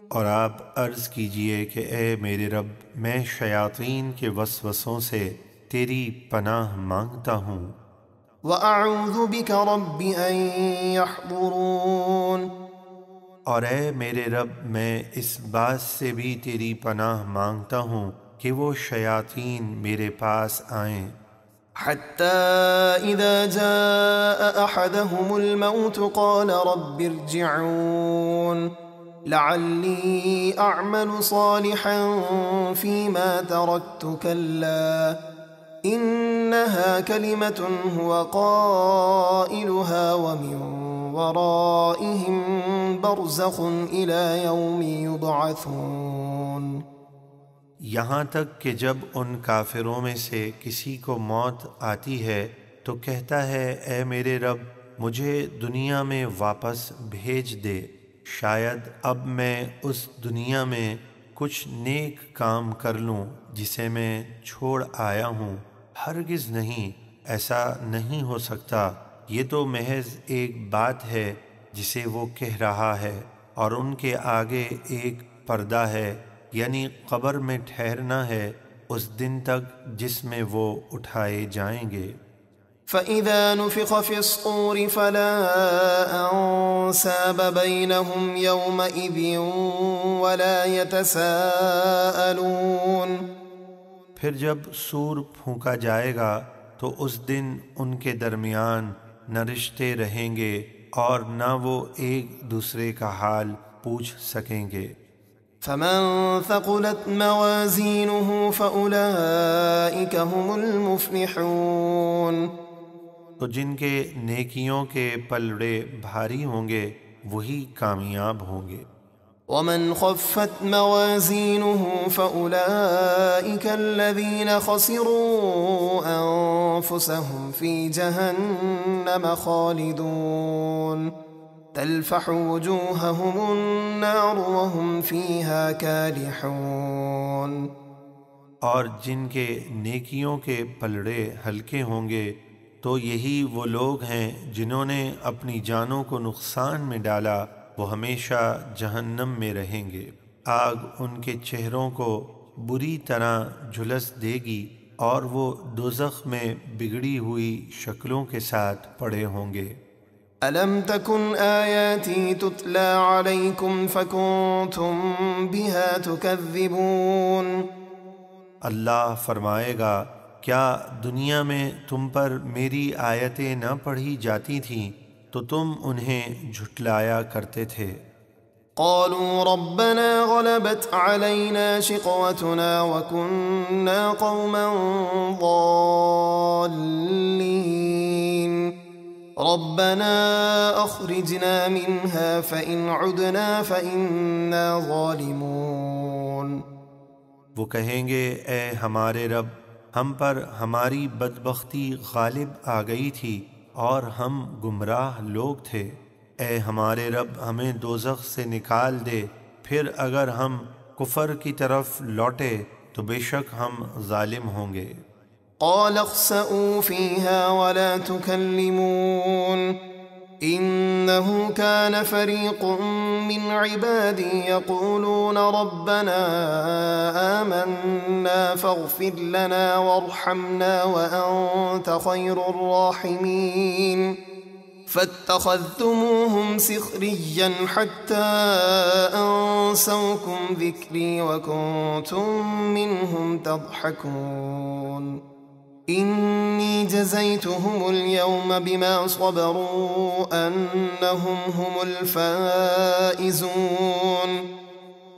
اور آپ عرض کیجئے کہ اے میرے رب میں شیاطین کے وسوسوں سے تیری پناہ مانگتا ہوں۔ وَأَعُوذُ بِكَ رَبِّ أَن يَحْضُرُونَ۔ اور اے میرے رب میں اس بات سے بھی تیری پناہ مانگتا ہوں کہ وہ شیاطین میرے پاس آئیں۔ حَتَّى إِذَا جَاءَ أَحَدَهُمُ الْمَوْتُ قَالَ رَبِّ ارْجِعُونِ لَعَلِّي أَعْمَلُ صَالِحًا فِيمَا تَرَكْتُ كَلَّا إِنَّهَا كَلِمَةٌ هُوَ قَائِلُهَا وَمِن وَرَائِهِم بَرْزَخٌ إِلَى يَوْمِ يُبْعَثُونَ۔ یہاں تک کہ جب ان کافروں میں سے کسی کو موت آتی ہے تو کہتا ہے اے میرے رب مجھے دنیا میں واپس بھیج دے، شاید اب میں اس دنیا میں کچھ نیک کام کر لوں جسے میں چھوڑ آیا ہوں۔ ہرگز نہیں، ایسا نہیں ہو سکتا، یہ تو محض ایک بات ہے جسے وہ کہہ رہا ہے، اور ان کے آگے ایک پردہ ہے، یعنی قبر میں ٹھہرنا ہے اس دن تک جس میں وہ اٹھائے جائیں گے۔ فَإِذَا نُفِخَ فِي الصُّورِ فَلَا أَنْسَابَ بَيْنَهُمْ يَوْمَئِذٍ وَلَا يَتَسَاءَلُونَ۔ پھر جب سور پھونکا جائے گا تو اس دن ان کے درمیان نہ رشتے رہیں گے اور نہ وہ ایک دوسرے کا حال پوچھ سکیں گے۔ فَمَن ثَقُلَتْ مَوَازِينُهُ فَأُولَئِكَ هُمُ الْمُفْلِحُونَ۔ تو جن کے نیکیوں کے پلڑے بھاری ہوں گے وہی کامیاب ہوں گے۔ وَمَنْ خَفَّتْ مَوَازِينُهُ فَأُولَئِكَ الَّذِينَ خَسِرُوا أَنفُسَهُمْ فِي جَهَنَّمَ خَالِدُونَ تَلْفَحُ وُجُوهَهُمُ النَّارُ وَهُمْ فِيهَا كَالِحُونَ۔ اور جن کے نیکیوں کے پلڑے ہلکے ہوں گے تو یہی وہ لوگ ہیں جنہوں نے اپنی جانوں کو نقصان میں ڈالا، وہ ہمیشہ جہنم میں رہیں گے، آگ ان کے چہروں کو بری طرح جھلس دے گی اور وہ دوزخ میں بگڑی ہوئی شکلوں کے ساتھ پڑے ہوں گے۔ أَلَمْ تَكُنْ آيَاتِي تُتْلَى عَلَيْكُمْ فَكُنْتُمْ بِهَا تُكَذِّبُونَ۔ اللہ فرمائے گا کیا دنیا میں تم پر میری آیتیں نہ پڑھی جاتی تھیں تو تم انہیں جھٹلایا کرتے تھے۔ قالوا ربنا غلبت علينا شقوتنا وكنا قوما ضالين ربنا أخرجنا منها فإن عدنا فإنا ظالمون۔ وہ کہیں گے اے ہمارے رب ہم پر ہماری بدبختی غالب آ گئی تھی اور ہم گمراہ لوگ تھے، اے ہمارے رب ہمیں دوزخ سے نکال دے، پھر اگر ہم کفر کی طرف لوٹے تو بے شک ہم ظالم ہوں گے۔ قال اخسئوا فيها ولا تكلمون إنه كان فريق من عبادي يقولون ربنا آمنا فاغفر لنا وارحمنا وأنت خير الراحمين فاتخذتموهم سخريا حتى أنسوكم ذكري وكنتم منهم تضحكون إني جزيتهم اليوم بما صبروا أنهم هم الفائزون۔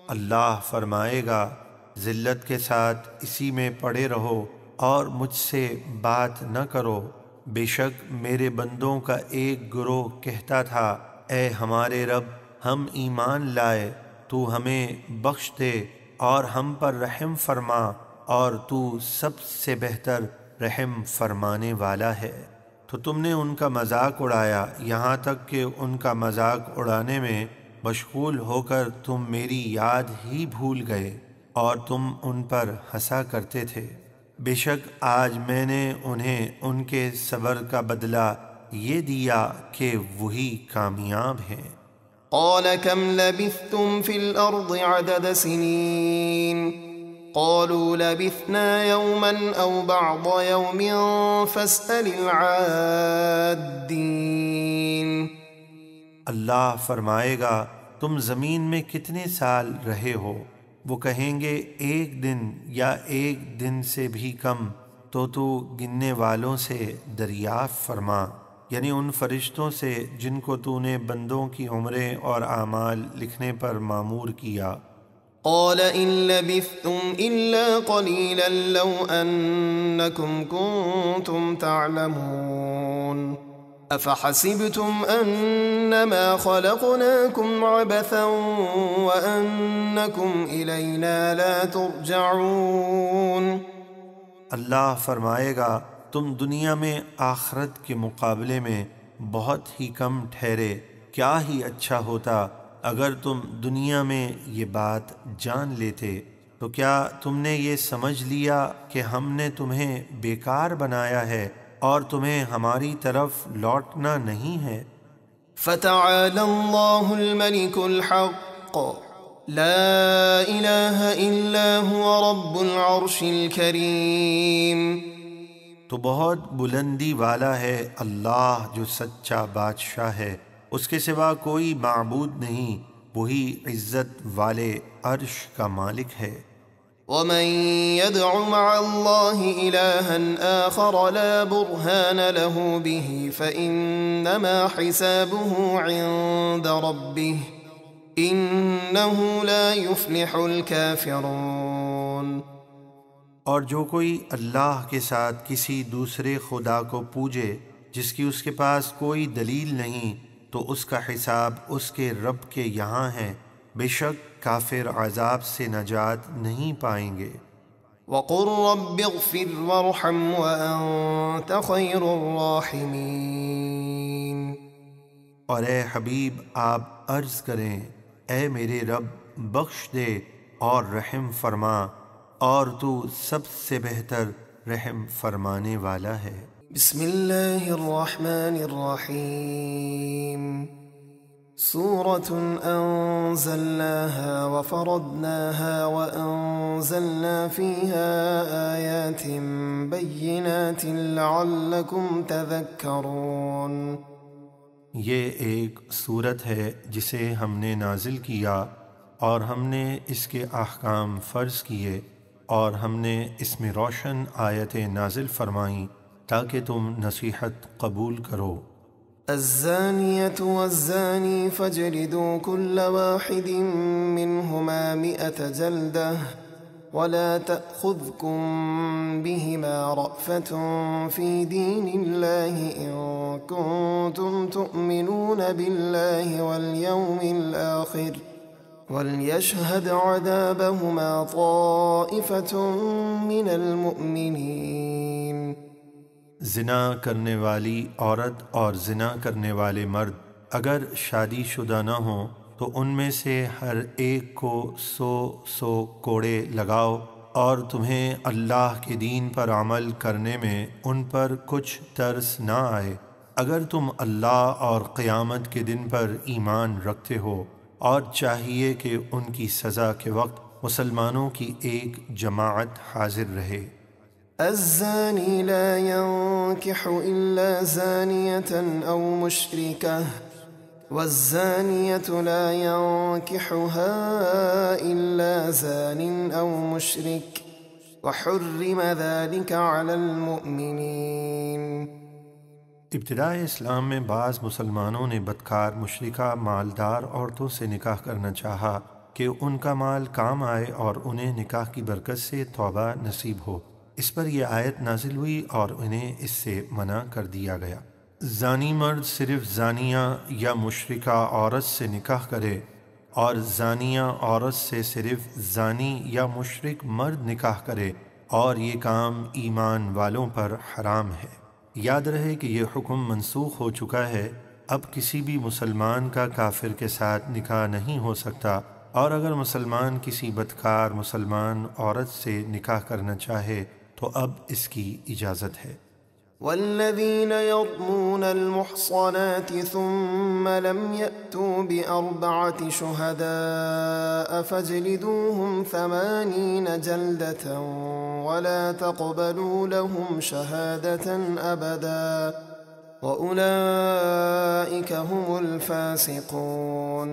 اللہ فرمائے گا ذلت کے ساتھ اسی میں پڑے رہو اور مجھ سے بات نہ کرو، بے شک میرے بندوں کا ایک گروہ کہتا تھا اے ہمارے رب ہم ایمان لائے، تو ہمیں بخش دے اور ہم پر رحم فرما، اور تو سب سے بہتر رحم فرمانے والا ہے۔ تو تم نے ان کا مذاق اڑایا یہاں تک کہ ان کا مذاق اڑانے میں مشغول ہو کر تم میری یاد ہی بھول گئے اور تم ان پر ہنسا کرتے تھے۔ بے شک آج میں نے انہیں ان کے صبر کا بدلہ یہ دیا کہ وہی کامیاب ہیں۔ قال كم لبثتم في الأرض عدد سنين قالوا لبثنا يوما أو بعض يوم فاسأل العادين۔ اللہ فرمائے گا تم زمین میں کتنے سال رہے ہو؟ وہ کہیں گے ایک دن یا ایک دن سے بھی کم، تو گننے والوں سے دریافت فرما، یعنی ان فرشتوں سے جن کو تو نے بندوں کی عمریں اور اعمال لکھنے پر مامور کیا۔ قال إن لبثتم إلا قليلا لو أنكم كنتم تعلمون أفحسبتم أنما خلقناكم عبثا وأنكم إلينا لا ترجعون۔ اللہ فرمائے گا تم دنیا میں آخرت کے مقابلے میں بہت ہی کم ٹھہرے، کیا ہی اچھا ہوتا اگر تم دنیا میں یہ بات جان لیتے۔ تو کیا تم نے یہ سمجھ لیا کہ ہم نے تمہیں بیکار بنایا ہے اور تمہیں ہماری طرف لوٹنا نہیں ہے؟ فتعالى الله الملك الحق لا إله إلا هو رب العرش الكريم۔ تو بہت بلندی والا ہے اللہ جو سچا بادشاہ ہے، اس کے سوا کوئی معبود نہیں، وہی عزت والے عرش کا مالک ہے۔ ومن يدع مع الله إلها آخر لا برهان له به فإنما حسابه عند ربه إنه لا يفلح الكافرون۔ اور جو کوئی اللہ کے ساتھ کسی دوسرے خدا کو پوجے جس کی اس کے پاس کوئی دلیل نہیں، تو اس کا حساب اس کے رب کے یہاں ہے، بے شک کافر عذاب سے نجات نہیں پائیں گے۔ وقل رب اغفر وارحم وأنت خير الراحمين۔ اور اے حبیب آپ عرض کریں، اے میرے رب بخش دے اور رحم فرما، اور تو سب سے بہتر رحم فرمانے والا ہے۔ بسم اللہ الرحمن الرحیم۔ سورة أنزلناها وفرضناها وأنزلنا فيها آيات بينات لعلكم تذكرون۔ یہ ایک سورت ہے جسے ہم نے نازل کیا اور ہم نے اس کے احکام فرض کیے، اور ہم نے اس میں روشن آیتیں نازل فرمائیں تاکہ تم نصیحت قبول کرو۔ الزانية والزاني فاجلدوا كل واحد منهما 100 جلدة ولا تأخذكم بهما رأفة في دين الله إن كنتم تؤمنون بالله واليوم الآخر وليشهد عذابهما طائفة من المؤمنين۔ زنا کرنے والی عورت اور زنا کرنے والے مرد اگر شادی شدہ نہ ہوں تو ان میں سے ہر ایک کو 100 کوڑے لگاؤ، اور تمہیں اللہ کے دین پر عمل کرنے میں ان پر کچھ ترس نہ آئے، اگر تم اللہ اور قیامت کے دن پر ایمان رکھتے ہو، اور چاہیے کہ ان کی سزا کے وقت مسلمانوں کی ایک جماعت حاضر رہے۔ الزاني لا ينكح إلا زانية أو مشركة والزانية لا ينكحها إلا زان أو مشرك وحرم ذلك على المؤمنين۔ ابتدائے اسلام میں بعض مسلمانوں نے بدکار مشرکہ مالدار عورتوں سے نکاح کرنا چاہا کہ ان کا مال کام آئے اور انہیں نکاح کی برکت سے توبہ نصیب ہو۔ اس پر یہ آیت نازل ہوئی اور انہیں اس سے منع کر دیا گیا۔ زانی مرد صرف زانیہ یا مشرکہ عورت سے نکاح کرے، اور زانیہ عورت سے صرف زانی یا مشرک مرد نکاح کرے، اور یہ کام ایمان والوں پر حرام ہے۔ یاد رہے کہ یہ حکم منسوخ ہو چکا ہے، اب کسی بھی مسلمان کا کافر کے ساتھ نکاح نہیں ہو سکتا، اور اگر مسلمان کسی بدکار مسلمان عورت سے نکاح کرنا چاہے تو اب اس کی اجازت ہے۔ والذين يرمون المحصنات ثم لم يأتوا ب4 شهداء فاجلدوهم 80 جلدة ولا تقبلوا لهم شهادة أبدا وأولئك هم الفاسقون۔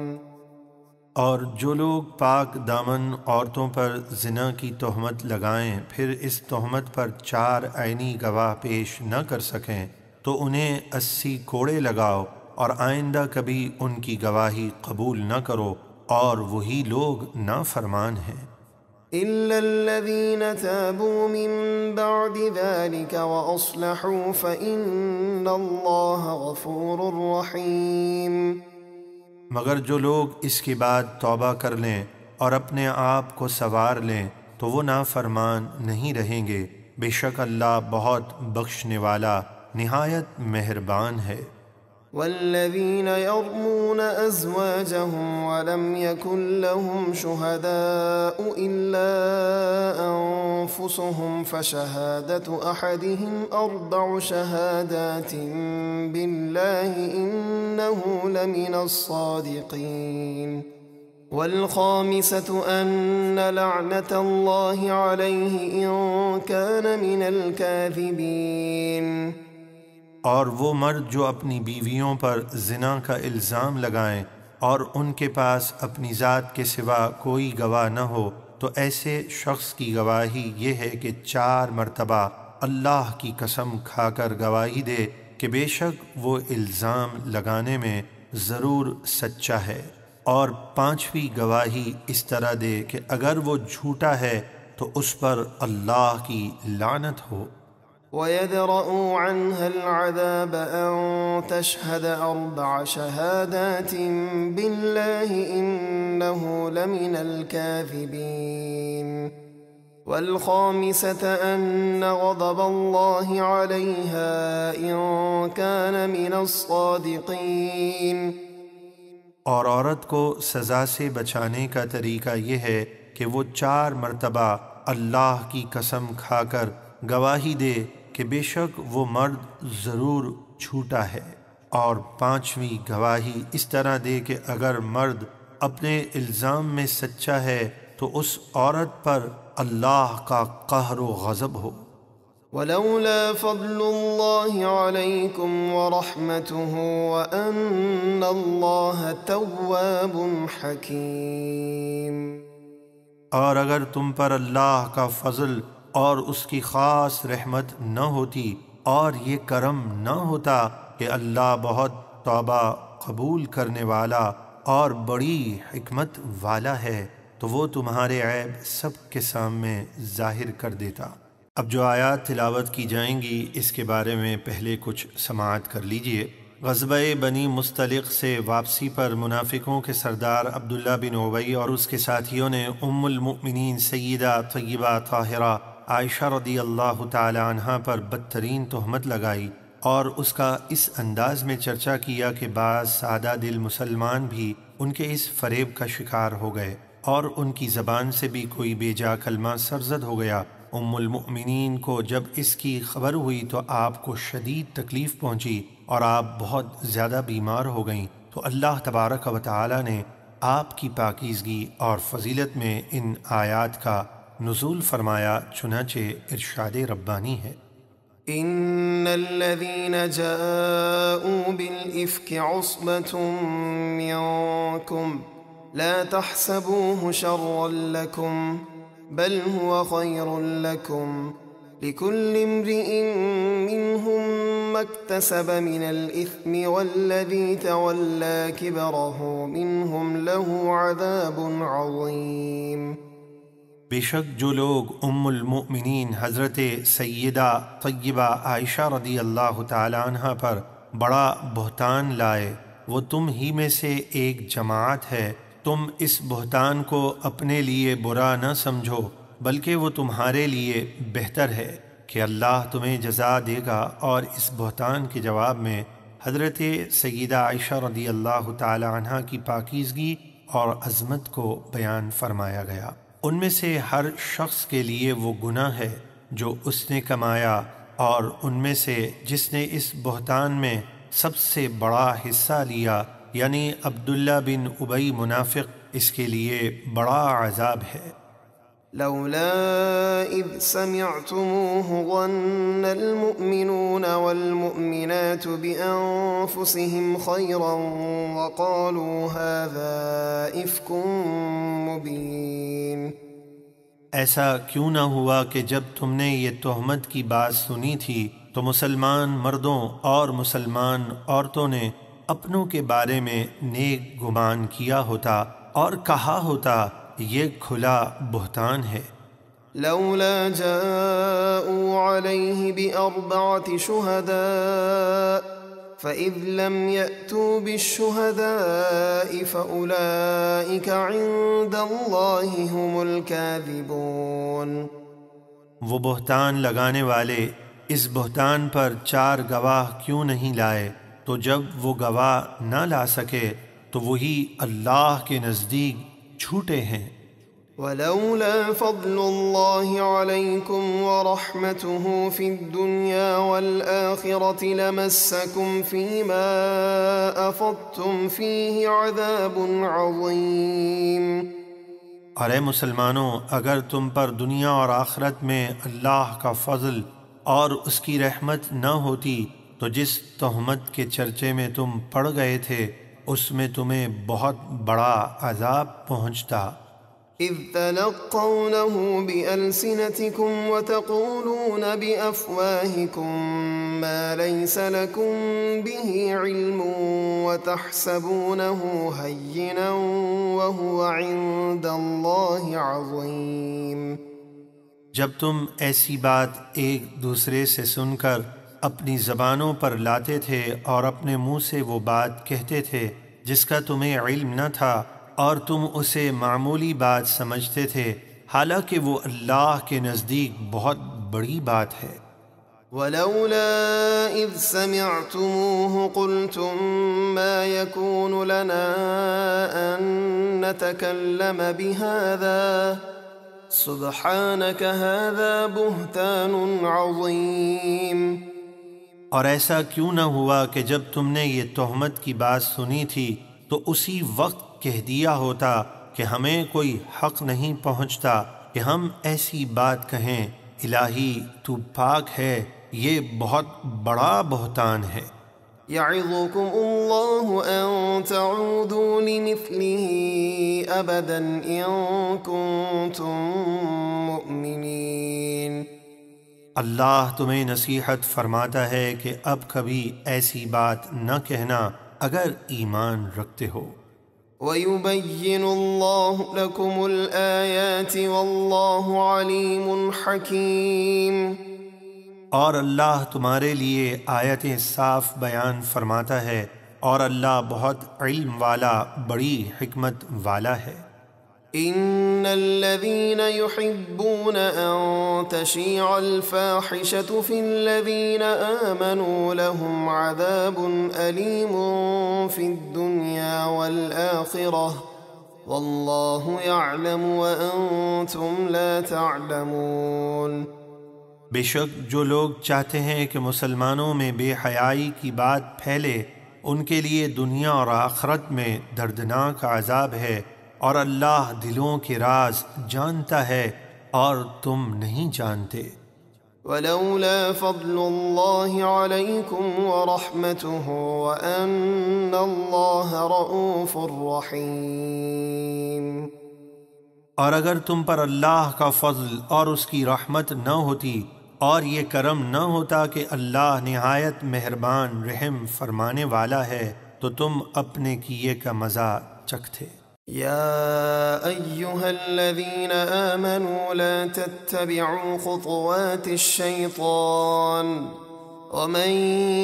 اور جو لوگ پاک دامن عورتوں پر زنا کی تہمت لگائیں پھر اس تہمت پر 4 عینی گواہ پیش نہ کر سکیں تو انہیں 80 کوڑے لگاؤ، اور آئندہ کبھی ان کی گواہی قبول نہ کرو، اور وہی لوگ نافرمان ہیں۔ إلا الذين تابوا من بعد ذلك وأصلحوا فإن الله غفور رحيم۔ مگر جو لوگ اس کے بعد توبہ کر لیں اور اپنے آپ کو سنوار لیں تو وہ نافرمان نہیں رہیں گے، بے شک اللہ بہت بخشنے والا نہایت مہربان ہے۔ والذين يرمون أزواجهم ولم يكن لهم شهداء إلا أنفسهم فشهادة أحدهم 4 شهادات بالله إنه لمن الصادقين والخامسة أن لعنة الله عليه إن كان من الكاذبين۔ اور وہ مرد جو اپنی بیویوں پر زنا کا الزام لگائیں اور ان کے پاس اپنی ذات کے سوا کوئی گواہ نہ ہو، تو ایسے شخص کی گواہی یہ ہے کہ 4 مرتبہ اللہ کی قسم کھا کر گواہی دے کہ بے شک وہ الزام لگانے میں ضرور سچا ہے، اور 5ویں گواہی اس طرح دے کہ اگر وہ جھوٹا ہے تو اس پر اللہ کی لعنت ہو۔ وَيَدْرَأُ عَنْهَا الْعَذَابَ أَن تَشْهَدَ 4 شهادات بِاللَّهِ إِنَّهُ لَمِنَ الْكَاذِبِينَ وَالْخَامِسَةَ أَنَّ غَضَبَ اللَّهِ عَلَيْهَا إِن كَانَ مِنَ الصَّادِقِينَ۔ اور عورت کو سزا سے بچانے کا طریقہ یہ ہے کہ وہ 4 مرتبہ اللہ کی قسم کھا کر گواہی دے کہ بے شک وہ مرد ضرور جھوٹا ہے، اور 5ویں گواہی اس طرح دے کہ اگر مرد اپنے الزام میں سچا ہے تو اس عورت پر اللہ کا قہر و غضب ہو۔ وَلَوْلَا فَضْلُ اللَّهِ عَلَيْكُمْ وَرَحْمَتُهُ وَأَنَّ اللَّهَ تَوَّابٌ حَكِيمٌ۔ اور اگر تم پر اللہ کا فضل اور اس کی خاص رحمت نہ ہوتی اور یہ کرم نہ ہوتا کہ اللہ بہت توبہ قبول کرنے والا اور بڑی حکمت والا ہے، تو وہ تمہارے عیب سب کے سامنے ظاہر کر دیتا۔ اب جو آیات تلاوت کی جائیں گی اس کے بارے میں پہلے کچھ سماعت کر لیجئے۔ غزوہ بنی مستلق سے واپسی پر منافقوں کے سردار عبداللہ بن ابی اور اس کے ساتھیوں نے ام المؤمنین سیدہ طیبہ طاہرہ عائشہ رضی اللہ تعالی عنہا پر بدترین تہمت لگائی اور اس کا اس انداز میں چرچا کیا کہ بعض سادہ دل مسلمان بھی ان کے اس فریب کا شکار ہو گئے اور ان کی زبان سے بھی کوئی بے جا کلمہ سرزد ہو گیا۔ ام المؤمنین کو جب اس کی خبر ہوئی تو آپ کو شدید تکلیف پہنچی اور آپ بہت زیادہ بیمار ہو گئیں، تو اللہ تبارک و تعالی نے آپ کی پاکیزگی اور فضیلت میں ان آیات کا نزول فرمایا، چنانچہ ارشاد ربانی ہے۔ ان الذين جاءوا بالإفك عصبة منكم لا تحسبوه شرا لكم بل هو خير لكم لكل امرئ منهم ما اكتسب من الإثم والذي تولى كبره منهم له عذاب عظيم۔ بے شک جو لوگ ام المؤمنین حضرت سیدہ طیبہ عائشہ رضی اللہ تعالی عنہ پر بڑا بہتان لائے، وہ تم ہی میں سے ایک جماعت ہے۔ تم اس بہتان کو اپنے لیے برا نہ سمجھو بلکہ وہ تمہارے لیے بہتر ہے کہ اللہ تمہیں جزا دے گا۔ اور اس بہتان کے جواب میں حضرت سیدہ عائشہ رضی اللہ تعالی عنہ کی پاکیزگی اور عظمت کو بیان فرمایا گیا۔ ان میں سے ہر شخص کے لیے وہ گناہ ہے جو اس نے کمایا، اور ان میں سے جس نے اس بہتان میں سب سے بڑا حصہ لیا یعنی عبداللہ بن ابی منافق، اس کے لیے بڑا عذاب ہے۔ لولا اذ سمعتموه ظن المؤمنون والمؤمنات بأنفسهم خيرا وقالوا هذا إفك مبين۔ ایسا کیوں نہ ہوا کہ جب تم نے یہ تہمت کی بات سنی تھی تو مسلمان مردوں اور مسلمان عورتوں نے اپنوں کے بارے میں نیک گمان کیا ہوتا اور کہا ہوتا یہ کھلا بہتان ہے۔ لولا جاءوا عليه بأربعة شهداء فإذ لم يأتوا بالشهداء فأولئك عند الله هم الكاذبون۔ وہ بہتان لگانے والے اس بہتان پر 4 گواہ کیوں نہیں لائے؟ تو جب وہ گواہ نہ لا سکے تو وہی اللہ کے نزدیک جھوٹے ہیں۔ ولولا فضل الله عليكم ورحمته في الدنيا والآخرة لمسكم فيما أفضتم فيه عذاب عظيم۔ اور اے مسلمانوں، اگر تم پر دنیا اور آخرت میں اللہ کا فضل اور اس کی رحمت نہ ہوتی تو جس تہمت کے چرچے میں تم پڑ گئے تھے اس میں تمہیں بہت بڑا عذاب پہنچتا۔ إذ تلقونه بألسنتكم وتقولون بأفواهكم ما ليس لكم به علم وتحسبونه هينا وهو عند الله عظيم۔ جب تم ایسی بات ایک دوسرے سے سن کر اپنی زبانوں پر لاتے تھے اور اپنے منہ سے وہ بات کہتے تھے جس کا تمہیں علم نہ تھا، اور تم اسے معمولی بات سمجھتے تھے، حالانکہ وہ اللہ کے نزدیک بہت بڑی بات ہے۔ ولولا إذ سمعتموه قلتم ما يكون لنا أن نتكلم بهذا سبحانك هذا بهتان عظيم۔ اور ایسا کیوں نہ ہوا کہ جب تم نے یہ تہمت کی بات سنی تھی تو اسی وقت کہہ دیا ہوتا کہ ہمیں کوئی حق نہیں پہنچتا کہ ہم ایسی بات کہیں، الہی تو پاک ہے، یہ بہت بڑا بہتان ہے۔ يعظكم الله أن تعودوا لمثله أبدا إن كنتم مؤمنين۔ اللہ تمہیں نصیحت فرماتا ہے کہ اب کبھی ایسی بات نہ کہنا اگر ایمان رکھتے ہو۔ وَيُبَيِّنُ اللَّهُ لَكُمُ الْآيَاتِ وَاللَّهُ عَلِيمٌ حَكِيمٌ۔ اور اللہ تمہارے لیے آیتیں صاف بیان فرماتا ہے، اور اللہ بہت علم والا، بڑی حکمت والا ہے۔ إِنَّ الَّذِينَ يُحِبُّونَ أَن تَشِيعَ الْفَاحِشَةُ فِي الَّذِينَ آمَنُوا لَهُمْ عَذَابٌ أَلِيمٌ فِي الدُّنْيَا وَالْآخِرَةِ وَاللَّهُ يَعْلَمُ وَأَنْتُمْ لَا تَعْلَمُونَ۔ بے شک جو لوگ چاہتے ہیں کہ مسلمانوں میں بے حیائی کی بات پھیلے، ان کے لیے دنیا اور آخرت میں دردناک عذاب ہے، اور اللہ دلوں کے راز جانتا ہے اور تم نہیں جانتے۔ ولولا فضل الله عليكم ورحمته وأن الله رؤوف رحيم۔ اور اگر تم پر اللہ کا فضل اور اس کی رحمت نہ ہوتی اور یہ کرم نہ ہوتا کہ اللہ نہایت مہربان رحم فرمانے والا ہے تو تم اپنے کیے کا مزہ چکھتے۔ يا أيها الذين آمنوا لا تتبعوا خطوات الشيطان ومن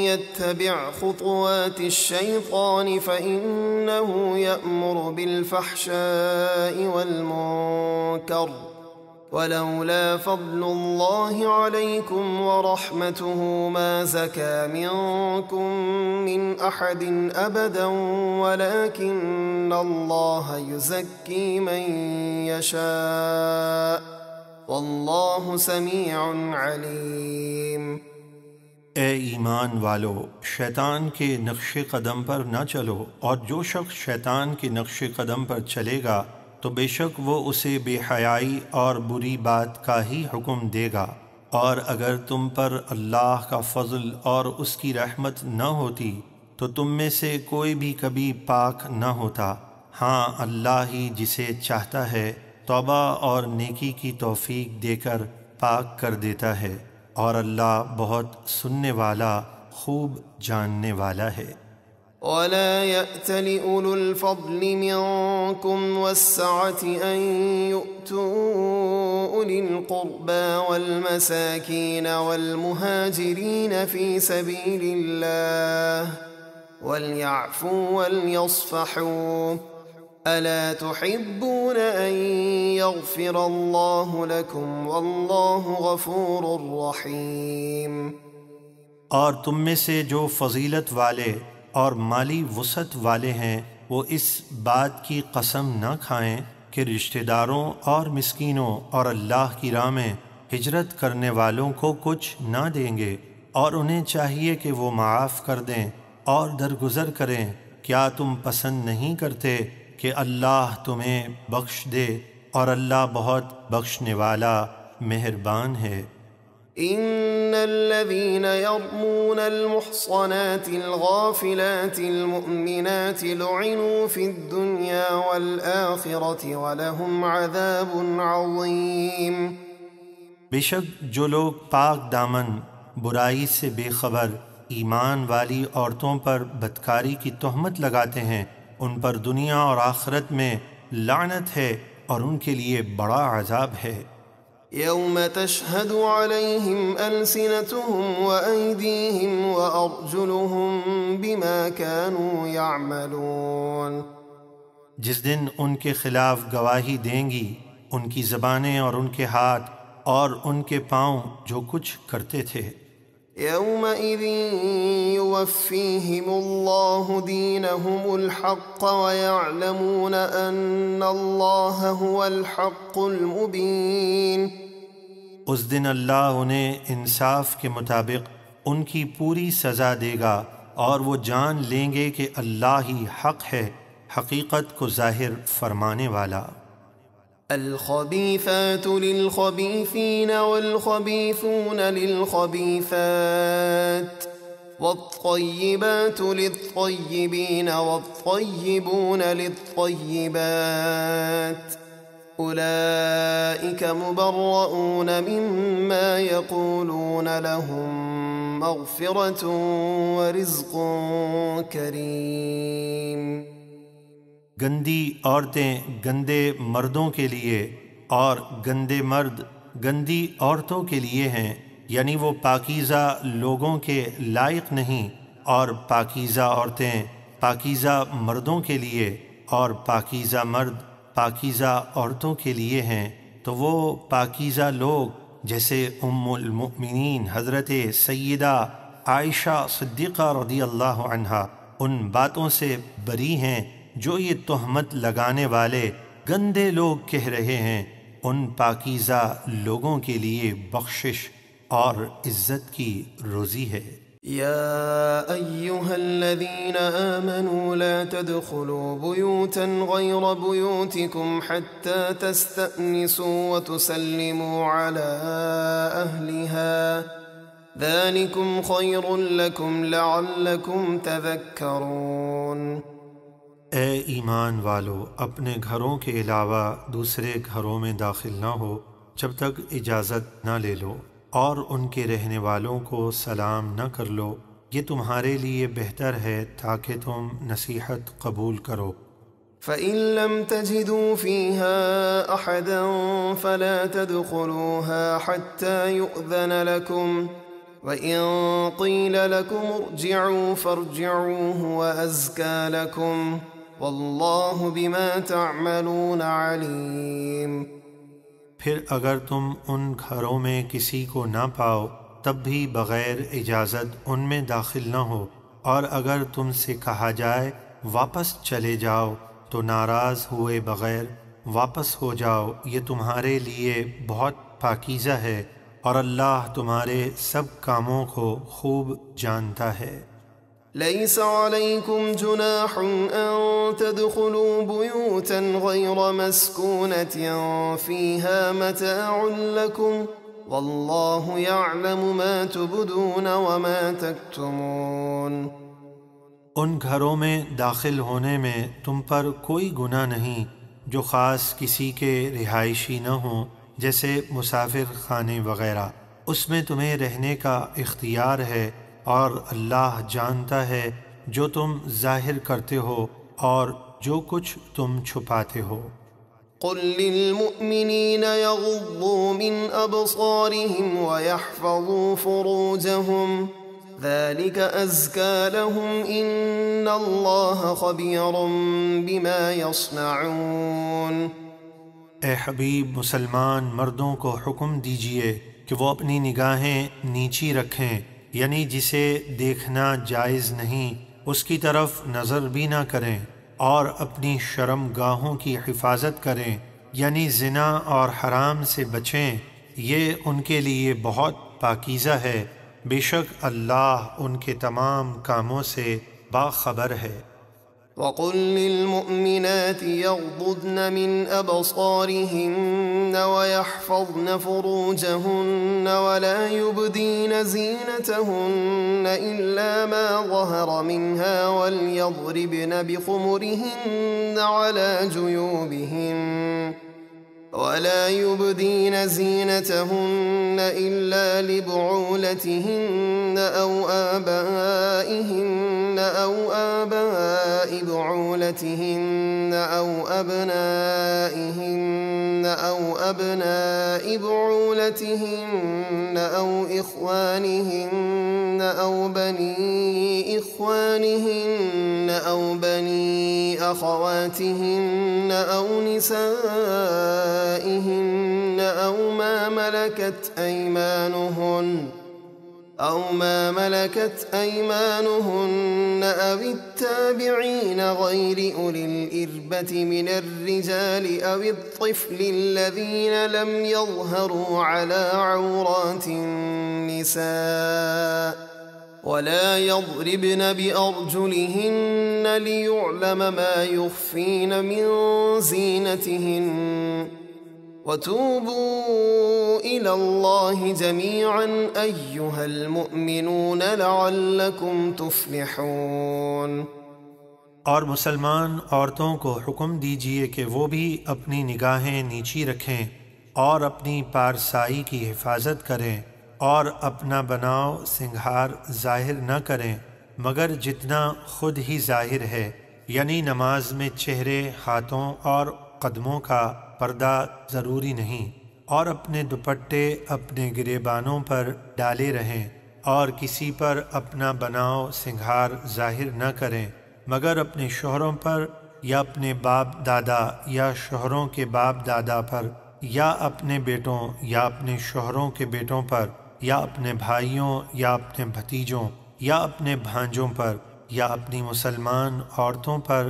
يتبع خطوات الشيطان فإنه يأمر بالفحشاء والمنكر ولولا فضل الله عليكم ورحمته ما زكى منكم من أحد أبدا ولكن الله يزكي من يشاء والله سميع عليم۔ اے ایمان والو، شیطان کے نقش قدم پر نہ چلو، اور جو شخص شیطان کے نقش قدم پر چلے گا تو بے شک وہ اسے بے حیائی اور بری بات کا ہی حکم دے گا۔ اور اگر تم پر اللہ کا فضل اور اس کی رحمت نہ ہوتی تو تم میں سے کوئی بھی کبھی پاک نہ ہوتا۔ ہاں، اللہ ہی جسے چاہتا ہے توبہ اور نیکی کی توفیق دے کر پاک کر دیتا ہے، اور اللہ بہت سننے والا، خوب جاننے والا ہے۔ ولا يأتل أولو الفضل منكم والسعة أن يؤتوا أولي القربى والمساكين والمهاجرين في سبيل الله وليعفوا وليصفحوا ألا تحبون أن يغفر الله لكم والله غفور رحيم۔ اور تم میں سے جو فضیلت والے اور مالی وسعت والے ہیں وہ اس بات کی قسم نہ کھائیں کہ رشتہ داروں اور مسکینوں اور اللہ کی راہ میں ہجرت کرنے والوں کو کچھ نہ دیں گے، اور انہیں چاہیے کہ وہ معاف کر دیں اور درگزر کریں۔ کیا تم پسند نہیں کرتے کہ اللہ تمہیں بخش دے، اور اللہ بہت بخشنے والا مہربان ہے۔ إن الذين يرمون المحصنات الغافلات المؤمنات لعنوا في الدنيا والآخرة ولهم عذاب عظيم۔ بے شک جو لوگ پاک دامن برائی سے بے خبر ایمان والی عورتوں پر بدکاری کی تہمت لگاتے ہیں، ان پر دنیا اور آخرت میں لعنت ہے اور ان کے لیے بڑا عذاب ہے۔ يوم تشهد عليهم ألسنتهم وأيديهم وأرجلهم بما كانوا يعملون۔ جس دن ان کے خلاف گواہی دیں گی ان کی زبانیں اور ان کے ہاتھ اور ان کے پاؤں جو کچھ کرتے تھے۔ يومئذ يوفيهم الله دينهم الحق ويعلمون أن الله هو الحق المبين۔ اس دن اللہ انہیں انصاف کے مطابق ان کی پوری سزا دے گا، اور وہ جان لیں گے کہ اللہ ہی حق ہے، حقیقت کو ظاہر فرمانے والا۔ الخبيثات للخبيثين والخبيثون للخبيثات والطيبات للطيبين والطيبون للطيبات أولئك مبرؤون مما يقولون لهم مغفرة ورزق كريم۔ گندی عورتیں گندے مردوں کے لیے اور گندے مرد گندی عورتوں کے لیے ہیں، یعنی وہ پاکیزہ لوگوں کے لائق نہیں، اور پاکیزہ عورتیں پاکیزہ مردوں کے لیے اور پاکیزہ مرد پاکیزہ عورتوں کے لیے ہیں۔ تو وہ پاکیزہ لوگ جیسے ام المؤمنین حضرت سیدہ عائشہ صدیقہ رضی اللہ عنہا ان باتوں سے بری ہیں جو یہ تہمت لگانے والے گندے لوگ کہہ رہے ہیں۔ ان پاکیزہ لوگوں کے لیے بخشش اور عزت کی روزی ہے۔ يا أيها الذين آمنوا لا تدخلوا بيوتا غير بيوتكم حتى تستأنسوا وتسلموا على أهلها ذلكم خير لكم لعلكم تذكرون۔ اے ایمان والو، اپنے گھروں کے علاوہ دوسرے گھروں میں داخل نہ ہو جب تک اجازت نہ لے لو، اور ان کے رہنے والوں کو سلام نہ کر لو، یہ تمہارے لیے بہتر ہے تاکہ تم نصیحت قبول کرو۔ فَإِن لَّمْ تَجِدُوا فِيهَا أَحَدًا فَلَا تَدْخُلُوهَا حَتَّى يُؤْذَنَ لَكُمْ وَإِن قِيلَ لَكُمُ ارْجِعُوا فَارْجِعُوا هُوَ أَزْكَىٰ لَكُمْ وَاللَّهُ بِمَا تَعْمَلُونَ عَلِيمٌ۔ پھر اگر تم ان گھروں میں کسی کو نہ پاؤ تب بھی بغیر اجازت ان میں داخل نہ ہو، اور اگر تم سے کہا جائے واپس چلے جاؤ تو ناراض ہوئے بغیر واپس ہو جاؤ، یہ تمہارے لیے بہت پاکیزہ ہے، اور اللہ تمہارے سب کاموں کو خوب جانتا ہے۔ ليس عليكم جناح أن تدخلوا بيوتا غير مسكونة فيها متاع لكم والله يعلم ما تبدون وما تكتمون۔ ان گھروں میں داخل ہونے میں تم پر کوئی گناہ نہیں جو خاص کسی کے رہائشی نہ ہوں، جیسے مسافر خانے وغیرہ، اس میں تمہیں رہنے کا اختیار ہے، اور اللہ جانتا ہے جو تم ظاہر کرتے ہو اور جو کچھ تم چھپاتے ہو۔ قل للمؤمنين يغضوا من أبصارهم ويحفظوا فروجهم ذلك أزكى لهم إن الله خبير بما يصنعون۔ اے حبیب، مسلمان مردوں کو حکم دیجئے کہ وہ اپنی نگاہیں نیچی رکھیں، یعنی جسے دیکھنا جائز نہیں اس کی طرف نظر بھی نہ کریں، اور اپنی شرم گاہوں کی حفاظت کریں، یعنی زنا اور حرام سے بچیں، یہ ان کے لیے بہت پاکیزہ ہے، بے شک اللہ ان کے تمام کاموں سے باخبر ہے۔ وقل للمؤمنات يغضضن من أبصارهن ويحفظن فروجهن ولا يبدين زينتهن إلا ما ظهر منها وليضربن بخمرهن على جيوبهن ولا يبدين زينتهن إلا لبعولتهن أو آبائهن أو آباء بعولتهن أو أبنائهن أو أبناء بعولتهن أو إخوانهن أو بني إخوانهن أو بني أخواتهن أو نسائهن أو ما ملكت أيمانهن أو التابعين غير أولي الإربة من الرجال أو الطفل الذين لم يظهروا على عورات النساء ولا يضربن بأرجلهن ليعلم ما يخفين من زينتهن وتوبوا إلى الله جميعا أيها المؤمنون لعلكم تفلحون۔ اور مسلمان عورتوں کو حکم دیجئے کہ وہ بھی اپنی نگاہیں نیچی رکھیں اور اپنی پارسائی کی حفاظت کریں اور اپنا بناؤ سنگھار ظاہر نہ کریں مگر جتنا خود ہی ظاہر ہے، یعنی نماز میں چہرے، ہاتھوں اور قدموں کا پردہ ضروری نہیں، اور اپنے دوپٹے اپنے گریبانوں پر ڈالے رہیں، اور کسی پر اپنا بناؤ سنگھار ظاہر نہ کریں مگر اپنے شوہروں پر یا اپنے باپ دادا یا شوہروں کے باپ دادا پر یا اپنے بیٹوں یا اپنے شوہروں کے بیٹوں پر یا اپنے بھائیوں یا اپنے بھتیجوں یا اپنے بھانجوں پر یا اپنی مسلمان عورتوں پر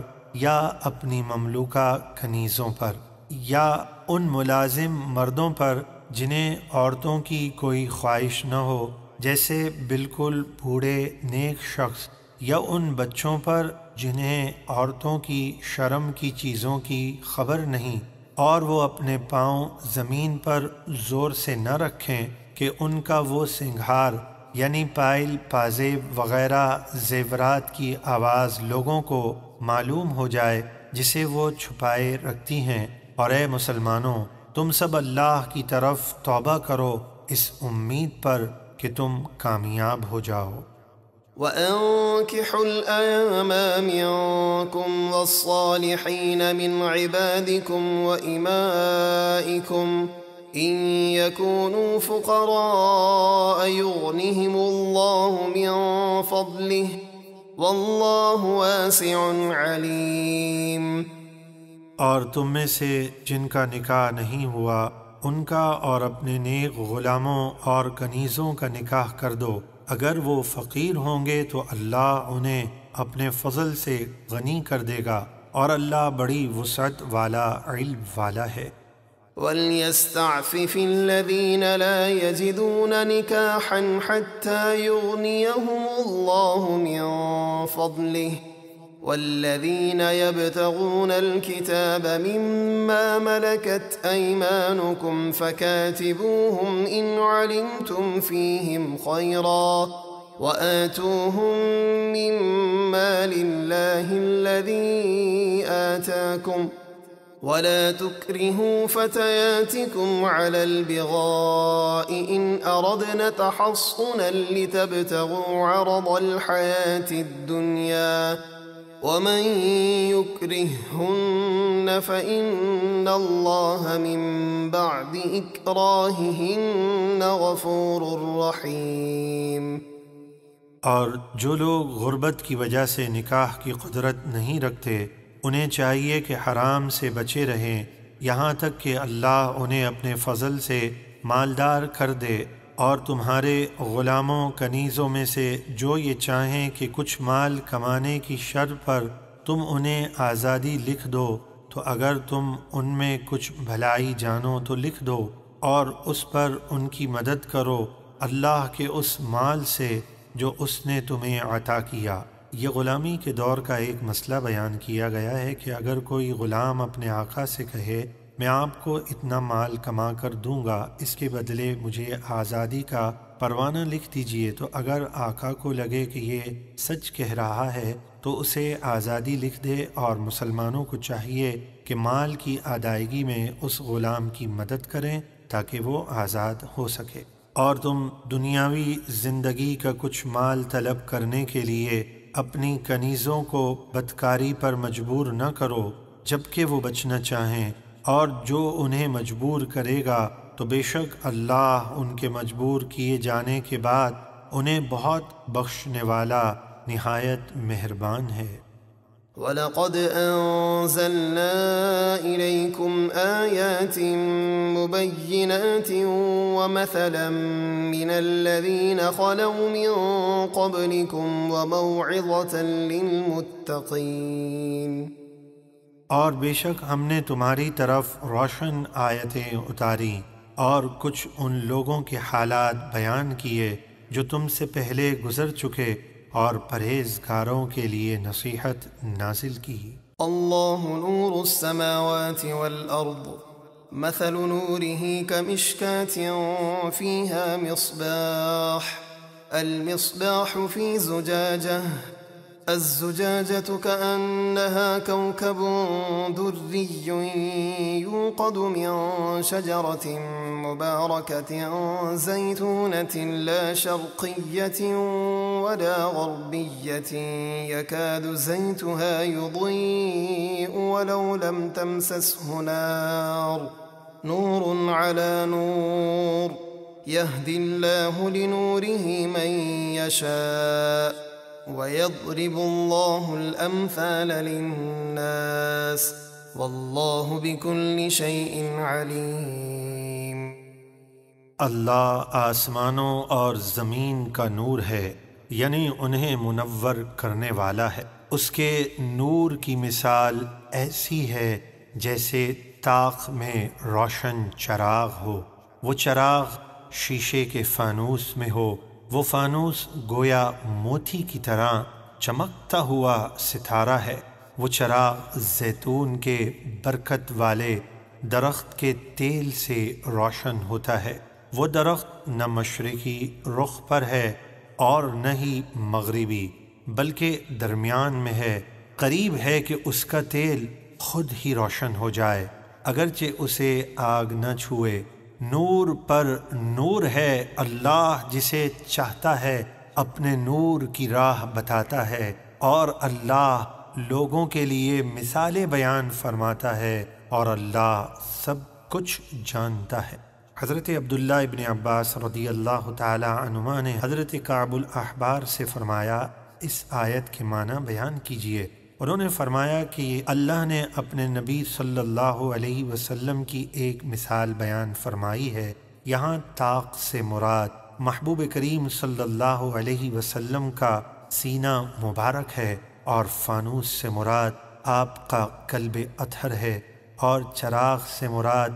یا اپنی مملوکہ کنیزوں پر یا ان ملازم مردوں پر جنہیں عورتوں کی کوئی خواہش نہ ہو، جیسے بالکل بوڑھے نیک شخص، یا ان بچوں پر جنہیں عورتوں کی شرم کی چیزوں کی خبر نہیں، اور وہ اپنے پاؤں زمین پر زور سے نہ رکھیں کہ ان کا وہ سنگھار یعنی پائل، پازیب وغیرہ زیورات کی آواز لوگوں کو معلوم ہو جائے جسے وہ چھپائے رکھتی ہیں۔ اور اے مسلمانوں، تم سب اللہ کی طرف توبہ کرو اس امید پر کہ تم کامیاب ہو جاؤ۔ وَأَنكِحُوا الْأَيَامَ مِنكُمْ وَالصَّالِحِينَ مِنْ عِبَادِكُمْ وَإِمَائِكُمْ إِنْ يَكُونُوا فُقَرَاءَ يُغْنِهِمُ اللَّهُ مِنْ فَضْلِهِ وَاللَّهُ وَاسِعٌ عَلِيمٌ۔ اور تم میں سے جن کا نکاح نہیں ہوا ان کا اور اپنے نیک غلاموں اور کنیزوں کا نکاح کر دو، اگر وہ فقیر ہوں گے تو اللہ انہیں اپنے فضل سے غنی کر دے گا، اور اللہ بڑی وسعت والا علم والا ہے۔ وَلْيَسْتَعْفِفِ الَّذِينَ لَا يَجِدُونَ نِكَاحًا حَتَّى يُغْنِيَهُمُ اللَّهُ مِنْ فَضْلِهِ والذين يبتغون الكتاب مما ملكت أيمانكم فكاتبوهم إن علمتم فيهم خيرا وآتوهم مما لله الذي آتاكم ولا تكرهوا فتياتكم على البغاء إن أردنا تحصنا لتبتغوا عرض الحياة الدنيا ومن يكرههن فإن الله من بعد إكراههن غفور رحيم۔ اور جو لوگ غربت کی وجہ سے نکاح کی قدرت نہیں رکھتے انہیں چاہیے کہ حرام سے بچے رہیں یہاں تک کہ اللہ انہیں اپنے فضل سے مالدار کر دے، اور تمہارے غلاموں کنیزوں میں سے جو یہ چاہیں کہ کچھ مال کمانے کی شرط پر تم انہیں آزادی لکھ دو، تو اگر تم ان میں کچھ بھلائی جانو تو لکھ دو اور اس پر ان کی مدد کرو اللہ کے اس مال سے جو اس نے تمہیں عطا کیا۔ یہ غلامی کے دور کا ایک مسئلہ بیان کیا گیا ہے کہ اگر کوئی غلام اپنے آقا سے کہے میں آپ کو اتنا مال کما کر دوں گا، اس کے بدلے مجھے آزادی کا پروانہ لکھ دیجئے، تو اگر آقا کو لگے کہ یہ سچ کہہ رہا ہے تو اسے آزادی لکھ دے، اور مسلمانوں کو چاہیے کہ مال کی ادائیگی میں اس غلام کی مدد کریں تاکہ وہ آزاد ہو سکے۔ اور تم دنیاوی زندگی کا کچھ مال طلب کرنے کے لیے اپنی کنیزوں کو بدکاری پر مجبور نہ کرو جبکہ وہ بچنا چاہیں، اور جو انہیں مجبور کرے گا تو بے شک اللہ ان کے مجبور کیے جانے کے بعد انہیں بہت بخشنے والا نہایت مہربان ہے۔ وَلَقَدْ أَنزَلْنَا إِلَيْكُمْ آيَاتٍ مُبَيِّنَاتٍ وَمَثَلًا مِّنَ الَّذِينَ خَلَوْا مِن قَبْلِكُمْ وَمَوْعِظَةً لِّلْمُتَّقِينَ۔ اور بے شک ہم نے تمہاری طرف روشن آیتیں اتاری اور کچھ ان لوگوں کے حالات بیان کیے جو تم سے پہلے گزر چکے، اور پرہیزگاروں کے لیے نصیحت نازل کی۔ اللہ نور السماوات والأرض مثل نوره كمشكاة فيها مصباح المصباح في زجاجة الزجاجة كأنها كوكب دري يوقد من شجرة مباركة زيتونة لا شرقية ولا غربية يكاد زيتها يضيء ولو لم تمسسه نار نور على نور يهدي الله لنوره من يشاء وَيَضْرِبُ اللَّهُ الْأَمْثَالَ لِلنَّاسِ وَاللَّهُ بِكُلِّ شَيْءٍ عَلِيمٌ۔ اللہ آسمانوں اور زمین کا نور ہے، یعنی انہیں منور کرنے والا ہے۔ اس کے نور کی مثال ایسی ہے جیسے طاق میں روشن چراغ ہو، وہ چراغ شیشے کے فانوس میں ہو، وہ فانوس گویا موتی کی طرح چمکتا ہوا ستارہ ہے، وہ چراغ زیتون کے برکت والے درخت کے تیل سے روشن ہوتا ہے، وہ درخت نہ مشرقی رخ پر ہے اور نہ ہی مغربی بلکہ درمیان میں ہے، قریب ہے کہ اس کا تیل خود ہی روشن ہو جائے اگرچہ اسے آگ نہ چھوئے۔ نور پر نور ہے، اللہ جسے چاہتا ہے اپنے نور کی راہ بتاتا ہے، اور اللہ لوگوں کے لیے مثالیں بیان فرماتا ہے، اور اللہ سب کچھ جانتا ہے۔ حضرت عبداللہ ابن عباس رضی اللہ تعالی عنہما نے حضرت کعب الاحبار سے فرمایا اس آیت کے معنی بیان کیجئے۔ انہوں نے فرمایا کہ اللہ نے اپنے نبی صلی اللہ علیہ وسلم کی ایک مثال بیان فرمائی ہے، یہاں طاق سے مراد محبوب کریم صلی اللہ علیہ وسلم کا سینہ مبارک ہے، اور فانوس سے مراد آپ کا قلب اطہر ہے، اور چراغ سے مراد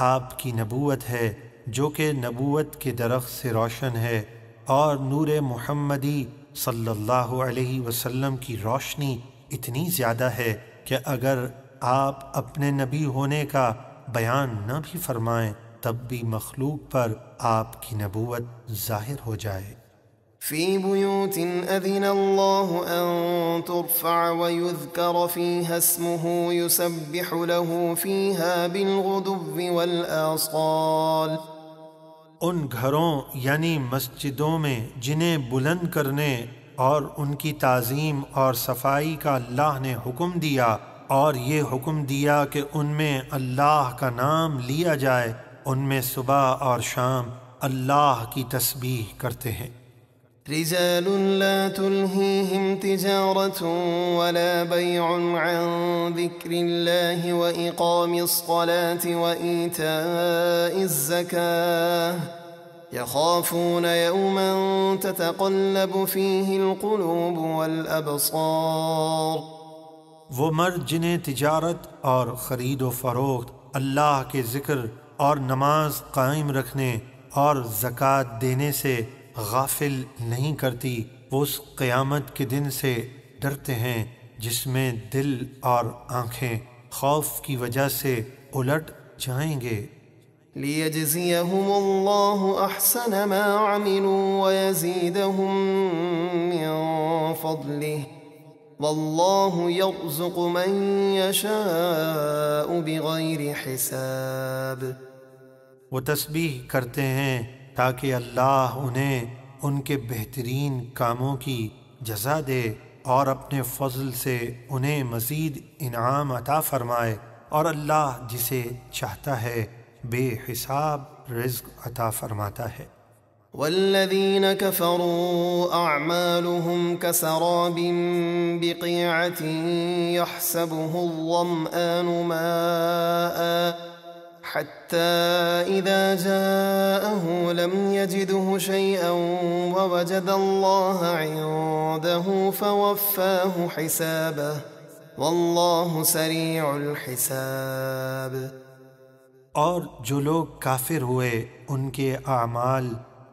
آپ کی نبوت ہے جو کہ نبوت کے درخت سے روشن ہے، اور نور محمدی صلی اللہ علیہ وسلم کی روشنی اتنی زیادہ ہے کہ اگر آپ اپنے نبی ہونے کا بیان نہ بھی فرمائیں تب بھی مخلوق پر آپ کی نبوت ظاہر ہو جائے۔ فی بیوت اذن اللہ ان ترفع ویذکر فیہا اسمہ یسبح له فیہا بالغدو والآصال۔ ان گھروں یعنی مسجدوں میں جنہیں بلند کرنے اور ان کی تعظیم اور صفائی کا اللہ نے حکم دیا، اور یہ حکم دیا کہ ان میں اللہ کا نام لیا جائے، ان میں صبح اور شام اللہ کی تسبیح کرتے ہیں۔ رجال لا تلهيهم تجارة ولا بيع عن ذكر الله وإقام الصلاة وإيتاء الزكاة يخافون يوما تتقلب فيه القلوب والأبصار۔ وہ مرد جنہیں تجارت اور خرید و فروخت اللہ کے ذکر اور نماز قائم رکھنے اور زکوٰۃ دینے سے غافل نہیں کرتی، وہ اس قیامت کے دن سے ڈرتے ہیں جس میں دل اور آنکھیں خوف کی وجہ سے الٹ جائیں گے۔ لِيَجْزِيَهُمُ اللَّهُ أَحْسَنَ مَا عَمِلُوا وَيَزِيدَهُم مِّن فَضْلِهِ وَاللَّهُ يَرْزُقُ مَن يَشَاءُ بِغَيْرِ حِسَابٍ۔ وہ تسبیح کرتے ہیں تاکہ اللہ انہیں ان کے بہترین کاموں کی جزا دے اور اپنے فضل سے انہیں مزید انعام عطا فرمائے، اور اللہ جسے چاہتا ہے بے حساب رزق عطا فرماتا ہے۔ والذين كفروا أعمالهم كسراب بقيعة يحسبه الظمآن ماء حتى إذا جاءه لم يجده شيئا ووجد الله عنده فوفاه حسابه والله سريع الحساب۔ اور جو لوگ کافر ہوئے ان کے اعمال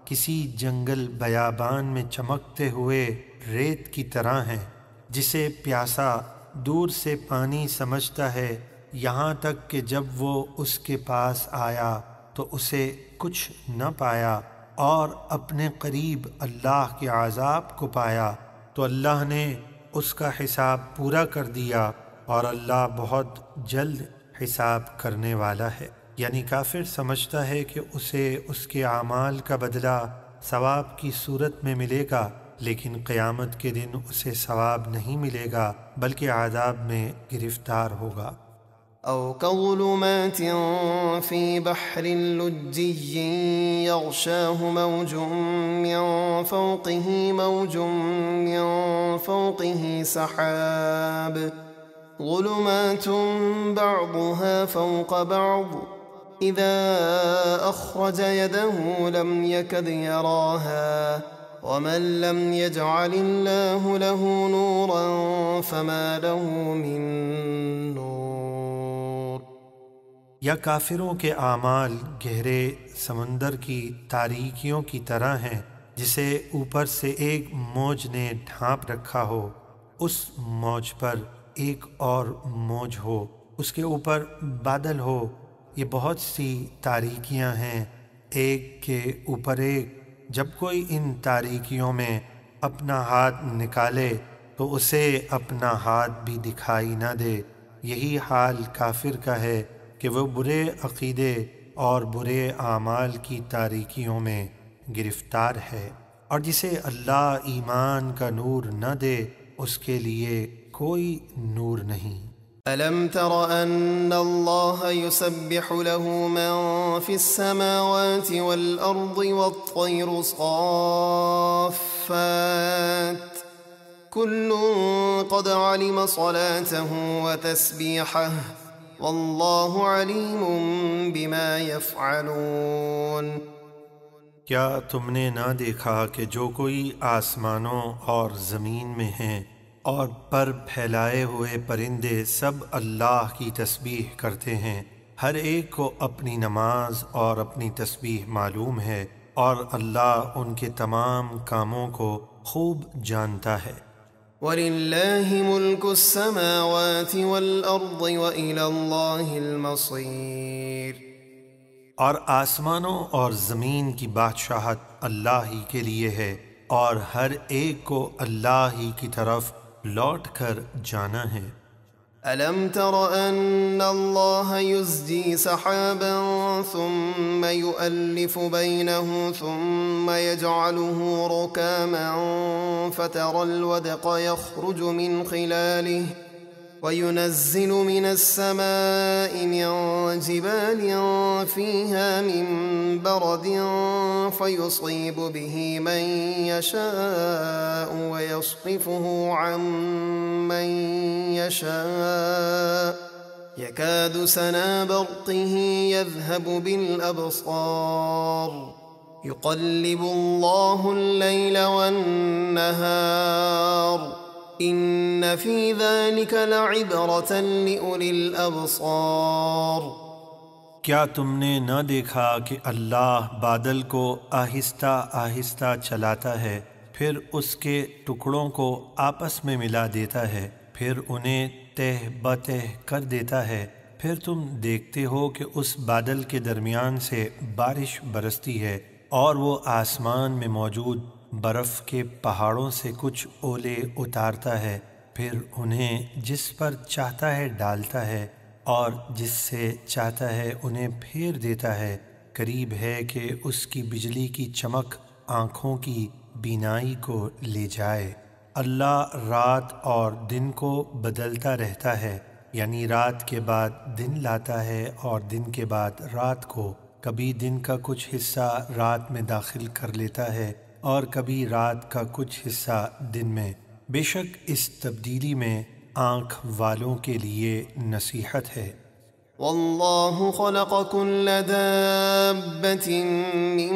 کسی جنگل بیابان میں چمکتے ہوئے ریت کی طرح ہیں، جسے پیاسا دور سے پانی سمجھتا ہے، یہاں تک کہ جب وہ اس کے پاس آیا تو اسے کچھ نہ پایا اور اپنے قریب اللہ کے عذاب کو پایا، تو اللہ نے اس کا حساب پورا کر دیا اور اللہ بہت جلد حساب کرنے والا ہے۔ یعنی کافر سمجھتا ہے کہ اسے اس کے اعمال کا بدلہ ثواب کی صورت میں ملے گا، لیکن قیامت کے دن اسے ثواب نہیں ملے گا بلکہ عذاب میں گرفتار ہوگا۔ أو كظلمات في بحر لجي يغشاه موج من فوقه سحاب ظلمات بعضها فوق بعض إذا أخرج يده لم يكد يراها ومن لم يجعل الله له نورا فما له من نور۔ یا کافروں کے اعمال گہرے سمندر کی تاریکیوں کی طرح ہیں، جسے اوپر سے ایک موج نے ڈھانپ رکھا ہو، اس موج پر ایک اور موج ہو، اس کے اوپر بادل ہو۔ یہ بہت سی تاریکیاں ہیں ایک کے اوپر ایک، جب کوئی ان تاریکیوں میں اپنا ہاتھ نکالے تو اسے اپنا ہاتھ بھی دکھائی نہ دے۔ یہی حال کافر کا ہے کہ وہ برے عقیدے اور برے اعمال کی تاریکیوں میں گرفتار ہے، اور جسے اللہ ایمان کا نور نہ دے اس کے لیے کوئی نور نہیں۔ أَلَمْ تَرَ أَنَّ اللَّهَ يُسَبِّحُ لَهُ مَن فِي السَّمَاوَاتِ وَالْأَرْضِ وَالطَّيْرُ صَافَّاتٍ كُلٌّ قَدْ عَلِمَ صَلَاتَهُ وَتَسْبِيحَهُ وَاللَّهُ عَلِيمٌ بِمَا يَفْعَلُونَ۔ کیا تم نے نہ دیکھا کہ جو کوئی آسمانوں اور زمین میں ہیں اور پر پھیلائے ہوئے پرندے سب اللہ کی تسبیح کرتے ہیں، ہر ایک کو اپنی نماز اور اپنی تسبیح معلوم ہے، اور اللہ ان کے تمام کاموں کو خوب جانتا ہے۔ وَلِلَّهِ مُلْكُ السَّمَاوَاتِ وَالْأَرْضِ وَإِلَى اللَّهِ الْمَصِيرُ۔ اور آسمانوں اور زمین کی بادشاہت اللہ ہی کے لیے ہے، اور ہر ایک کو اللہ ہی کی طرف لوٹ کر جانا ہے۔ أَلَمْ تَرَ أَنَّ اللَّهَ يُزْجِي سَحَابًا ثُمَّ يُؤَلِّفُ بَيْنَهُ ثُمَّ يَجْعَلُهُ رُكَامًا فَتَرَى الْوَدْقَ يَخْرُجُ مِنْ خِلَالِهِ وينزل من السماء من جبال فيها من برد فيصيب به من يشاء ويصرفه عن من يشاء يكاد سنا برقه يذهب بالأبصار يقلب الله الليل والنهار إن في ذلك لعبرة لأولي الأبصار۔ کیا تم نے نہ دیکھا کہ اللہ بادل کو آہستہ آہستہ چلاتا ہے، پھر اس کے ٹکڑوں کو آپس میں ملا دیتا ہے، پھر انہیں تہ بتہ کر دیتا ہے، پھر تم دیکھتے ہو کہ اس بادل کے درمیان سے بارش برستی ہے، اور وہ آسمان میں موجود برف کے پہاڑوں سے کچھ اولے اتارتا ہے، پھر انہیں جس پر چاہتا ہے ڈالتا ہے، اور جس سے چاہتا ہے انہیں پھیر دیتا ہے۔ قریب ہے کہ اس کی بجلی کی چمک آنکھوں کی بینائی کو لے جائے۔ اللہ رات اور دن کو بدلتا رہتا ہے، یعنی رات کے بعد دن لاتا ہے اور دن کے بعد رات کو، کبھی دن کا کچھ حصہ رات میں داخل کر لیتا ہے اور کبھی رات کا کچھ حصہ دن میں۔ بے شک اس تبدیلی میں آنکھ والوں کے لیے نصیحت ہے۔ واللہ خلق كل دابة من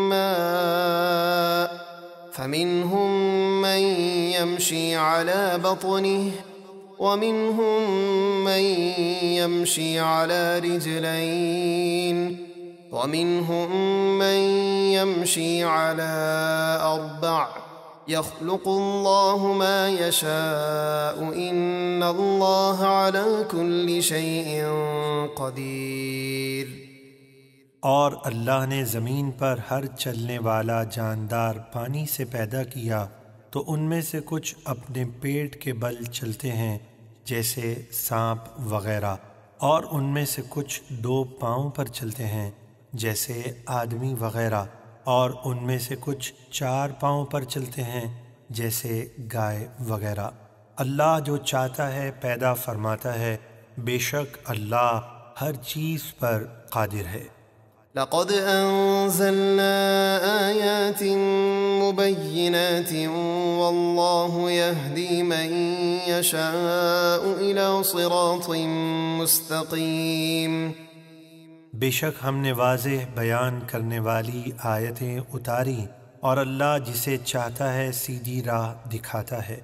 ماء فمنهم من يمشي على بطنه ومنهم من يمشي على رجلين ومنهم من يمشي على أربع يخلق الله ما يشاء إن الله على كل شيء قدير۔ اور اللہ نے زمین پر ہر چلنے والا جاندار پانی سے پیدا کیا، تو ان میں سے کچھ اپنے پیٹ کے بل چلتے ہیں جیسے سانپ وغیرہ، اور ان میں سے کچھ 2 پاؤں پر چلتے ہیں جیسے آدمی وغیرہ، اور ان میں سے کچھ 4 پاؤں پر چلتے ہیں جیسے گائے وغیرہ۔ اللہ جو چاہتا ہے پیدا فرماتا ہے، بے شک اللہ ہر چیز پر قادر ہے۔ لقد أنزلنا آيات مبينات والله يهدي من يشاء إلى صراط مستقيم۔ بے شک ہم نے واضح بیان کرنے والی آیتیں اتاری، اور اللہ جسے چاہتا ہے سیدھی راہ دکھاتا ہے۔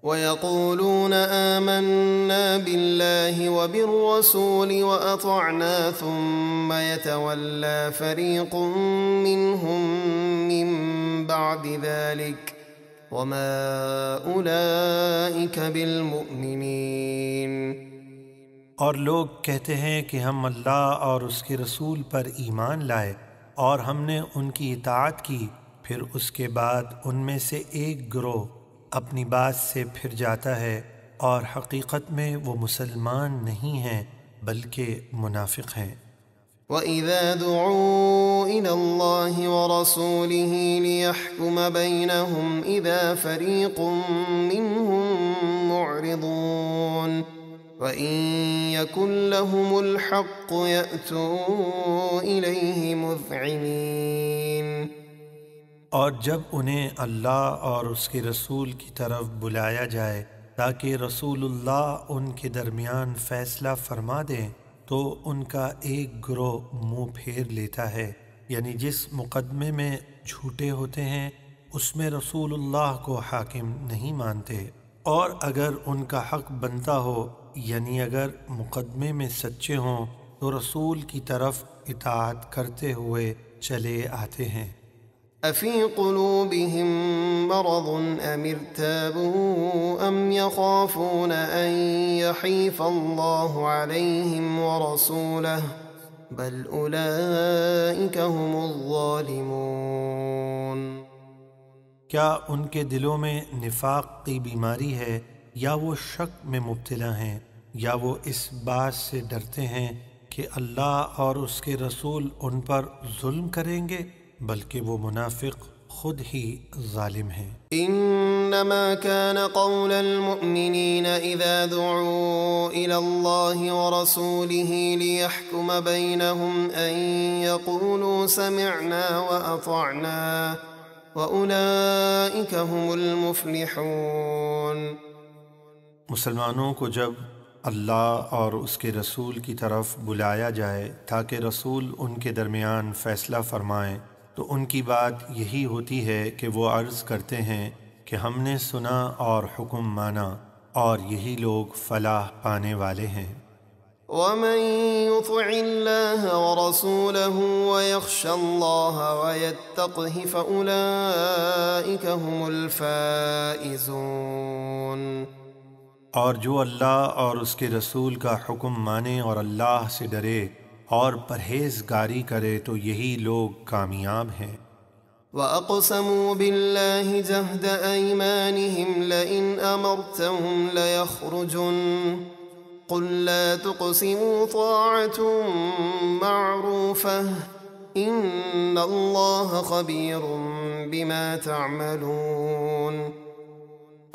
وَيَقُولُونَ آمَنَّا بِاللَّهِ وَبِالرَّسُولِ وَأَطَعْنَا ثُمَّ يَتَوَلَّى فَرِيقٌ مِّنْهُم مِّن بَعْدِ ذَلِكَ وَمَا أُولَئِكَ بِالْمُؤْمِنِينَ۔ اور لوگ کہتے ہیں کہ ہم اللہ اور اس کے رسول پر ایمان لائے اور ہم نے ان کی اطاعت کی، پھر اس کے بعد ان میں سے ایک گروہ اپنی بات سے پھر جاتا ہے، اور حقیقت میں وہ مسلمان نہیں ہیں بلکہ منافق ہیں۔ وَإِذَا دُعُوا إِلَى اللَّهِ وَرَسُولِهِ لِيَحْكُمَ بَيْنَهُمْ إِذَا فَرِيقٌ مِّنْهُمْ مُعْرِضُونَ وَإِن يَكُن لَّهُمُ الْحَقُّ يَأْتُوا إِلَيْهِ مُذْعِنِينَ۔ اور جب انہیں اللہ اور اس کے رسول کی طرف بلایا جائے تاکہ رسول اللہ ان کے درمیان فیصلہ فرما دیں، تو ان کا ایک گروہ منہ پھیر لیتا ہے، یعنی جس مقدمے میں جھوٹے ہوتے ہیں اس میں رسول اللہ کو حاکم نہیں مانتے، اور اگر ان کا حق بنتا ہو، یعنی اگر مقدمے میں سچے ہوں، تو رسول کی طرف اطاعت کرتے ہوئے چلے آتے ہیں۔ أَفِي قُلُوبِهِم مَّرَضٌ أَمِ ارْتَابُوا أَمْ يَخَافُونَ أَن يَحِيفَ اللَّهُ عَلَيْهِمْ وَرَسُولُهُ بَلْ أُولَئِكَ هُمُ الظَّالِمُونَ۔ کیا ان کے دلوں میں نفاق کی بیماری ہے، یا وہ شک میں مبتلا ہیں، یا وہ اس بات سے ڈرتے ہیں کہ اللہ اور اس کے رسول ان پر ظلم کریں گے؟ بلکہ وہ منافق خود ہی ظالم ہیں۔ إنما كان قول المؤمنين إذا دعوا إلى الله ورسوله ليحكم بينهم أن يقولوا سمعنا وأطعنا وأولئك هم المفلحون۔ مسلمانوں کو جب اللہ اور اس کے رسول کی طرف بلایا جائے تاکہ رسول ان کے درمیان فیصلہ فرمائیں تو ان کی بات یہی ہوتی ہے کہ وہ عرض کرتے ہیں کہ ہم نے سنا اور حکم مانا، اور یہی لوگ فلاح پانے والے ہیں۔ ومن يطع الله ورسوله ويخشى الله ويتقه فأولئك هم الفائزون۔ اور جو اللہ اور اس کے رسول کا حکم مانے اور اللہ سے ڈرے اور پرہیزگاری کرے تو یہی لوگ کامیاب ہیں۔ وَأَقْسَمُوا بِاللَّهِ جَهْدَ أَيْمَانِهِمْ لَئِنْ أَمَرْتَهُمْ لَيَخْرُجُنَّ قُلْ لَا تُقْسِمُوا طَاعَةٌ مَّعْرُوفَةٌ إِنَّ اللَّهَ خَبِيرٌ بِمَا تَعْمَلُونَ۔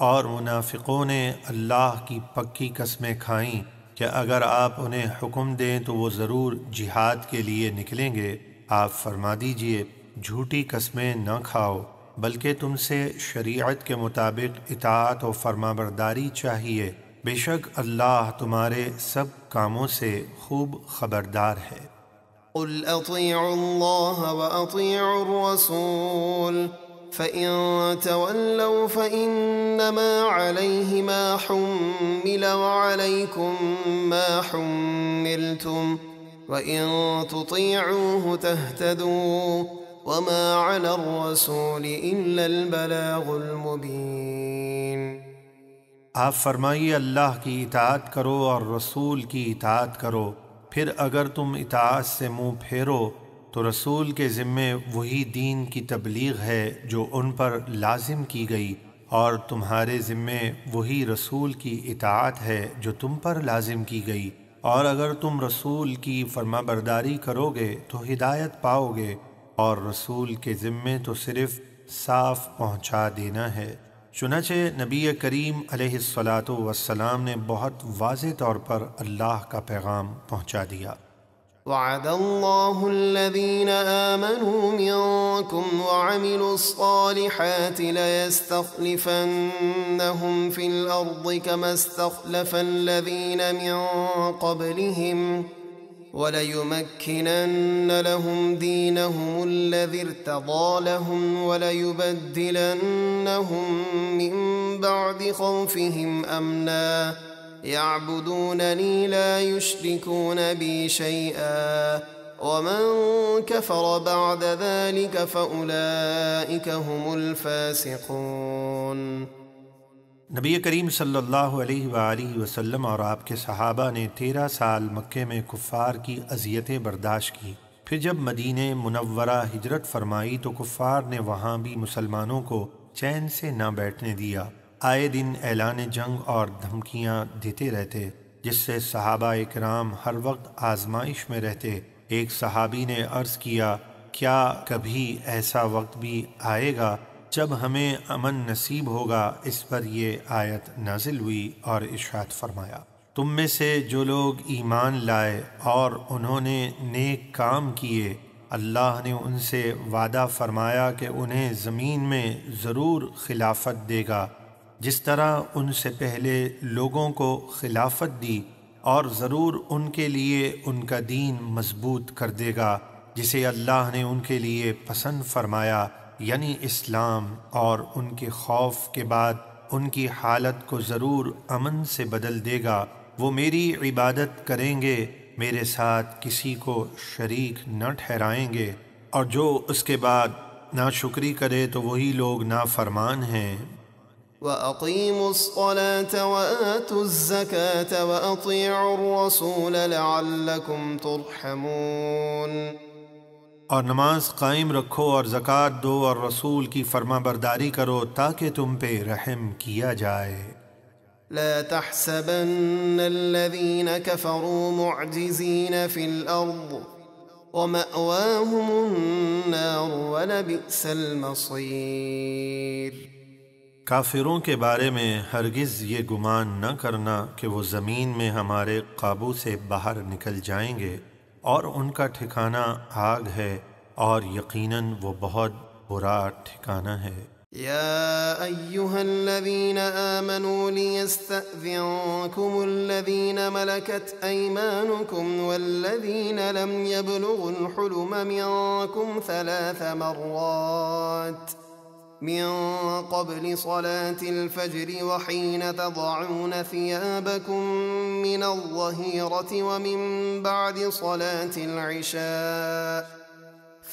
اور منافقوں نے اللہ کی پکی قسمیں کھائیں کہ اگر آپ انہیں حکم دیں تو وہ ضرور جہاد کے لیے نکلیں گے۔ آپ فرما دیجئے جھوٹی قسمیں نہ کھاؤ، بلکہ تم سے شریعت کے مطابق اطاعت و فرمانبرداری چاہیے، بے شک اللہ تمہارے سب کاموں سے خوب خبردار ہے۔ قُلْ أَطِيعُوا اللَّهَ وَأَطِيعُوا الرَّسُولَ فَإِن تَوَلَّوْا فَإِنَّمَا عَلَيْهِ مَا حُمِّلَ وَعَلَيْكُمْ مَا حُمِّلْتُمْ وَإِن تُطِيعُوهُ تَهْتَدُوا وَمَا عَلَى الرَّسُولِ إِلَّا الْبَلَاغُ الْمُبِينُ۔ آپ فرمائیے اللہ کی اطاعت کرو اور رسول کی اطاعت کرو، پھر اگر تم اطاعت سے منہ پھیرو تو رسول کے ذمے وہی دین کی تبلیغ ہے جو ان پر لازم کی گئی، اور تمہارے ذمے وہی رسول کی اطاعت ہے جو تم پر لازم کی گئی، اور اگر تم رسول کی فرمانبرداری کرو گے تو ہدایت پاؤ گے، اور رسول کے ذمے تو صرف صاف پہنچا دینا ہے۔ چنانچہ نبی کریم علیہ الصلاۃ والسلام نے بہت واضح طور پر اللہ کا پیغام پہنچا دیا۔ وعد الله الذين آمنوا منكم وعملوا الصالحات ليستخلفنهم في الأرض كما استخلف الذين من قبلهم وليمكنن لهم دينهم الذي ارتضى لهم وليبدلنهم من بعد خوفهم أمنا يعبدونني لا يشركون بي شيئا ومن كفر بعد ذلك فأولئك هم الفاسقون۔ نبی کریم صلی اللہ علیہ وآلہ وسلم اور آپ کے صحابہ نے 13 سال مکے میں کفار کی اذیتیں برداشت کی۔ پھر جب مدینہ منورہ ہجرت فرمائی تو کفار نے وہاں بھی مسلمانوں کو چین سے نہ بیٹھنے دیا، آئے دن اعلان جنگ اور دھمکیاں دیتے رہتے، جس سے صحابہ اکرام ہر وقت آزمائش میں رہتے۔ ایک صحابی نے عرض کیا، کیا کبھی ایسا وقت بھی آئے گا جب ہمیں امن نصیب ہوگا؟ اس پر یہ آیت نازل ہوئی اور ارشاد فرمایا، تم میں سے جو لوگ ایمان لائے اور انہوں نے نیک کام کیے، اللہ نے ان سے وعدہ فرمایا کہ انہیں زمین میں ضرور خلافت دے گا، جس طرح ان سے پہلے لوگوں کو خلافت دی، اور ضرور ان کے لیے ان کا دین مضبوط کر دے گا جسے اللہ نے ان کے لیے پسند فرمایا، یعنی اسلام، اور ان کے خوف کے بعد ان کی حالت کو ضرور امن سے بدل دے گا۔ وہ میری عبادت کریں گے، میرے ساتھ کسی کو شریک نہ ٹھہرائیں گے، اور جو اس کے بعد ناشکری کرے تو وہی لوگ نافرمان ہیں۔ وَأَقِيمُوا الصَّلَاةَ وَآتُوا الزَّكَاةَ وَأَطِيعُوا الرَّسُولَ لَعَلَّكُمْ تُرْحَمُونَ۔ اور نماز قائم رکھو اور زکوٰۃ دو اور رسول کی فرما برداری کرو تاکہ تم پہ رحم کیا جائے۔ لا تحسبن الذين كفروا معجزين في الأرض ومأواهم النار ولبئس المصير۔ کافروں کے بارے میں ہرگز یہ گمان نہ کرنا کہ وہ زمین میں ہمارے قابو سے باہر نکل جائیں گے، اور ان کا ٹھکانہ آگ ہے، اور یقیناً وہ بہت برا ٹھکانہ ہے۔ يا أيها الذين آمنوا ليستأذنكم الذين ملكت أيمانكم والذين لم يبلغوا الحلم منكم 3 مرات من قبل صلاة الفجر وحين تضعون ثيابكم من الظهيرة ومن بعد صلاة العشاء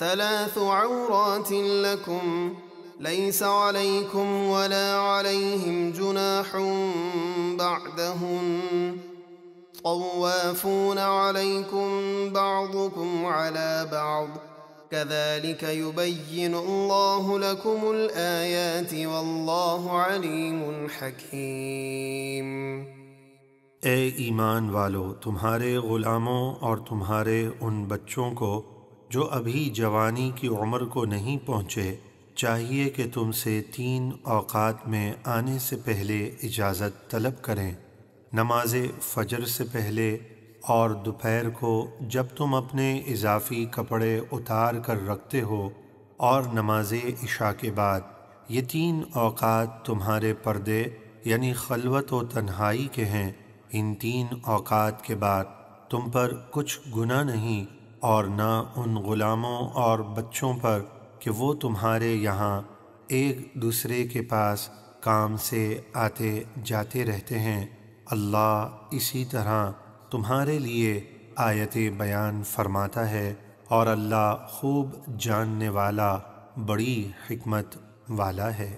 3 عورات لكم ليس عليكم ولا عليهم جناح بعدهن طوافون عليكم بعضكم على بعض كذلك يبين الله لكم الآيات والله عليم حكيم۔ اے ایمان والو، تمہارے غلاموں اور تمہارے ان بچوں کو جو ابھی جوانی کی عمر کو نہیں پہنچے، چاہیے کہ تم سے 3 اوقات میں آنے سے پہلے اجازت طلب کریں، نماز فجر سے پہلے اور دوپہر کو جب تم اپنے اضافی کپڑے اتار کر رکھتے ہو، اور نماز عشاء کے بعد۔ یہ 3 اوقات تمہارے پردے یعنی خلوت و تنہائی کے ہیں۔ ان 3 اوقات کے بعد تم پر کچھ گناہ نہیں، اور نہ ان غلاموں اور بچوں پر کہ وہ تمہارے یہاں ایک دوسرے کے پاس کام سے آتے جاتے رہتے ہیں۔ اللہ اسی طرح تمہارے لیے آیتیں بیان فرماتا ہے، اور اللہ خوب جاننے والا، بڑی حکمت والا ہے۔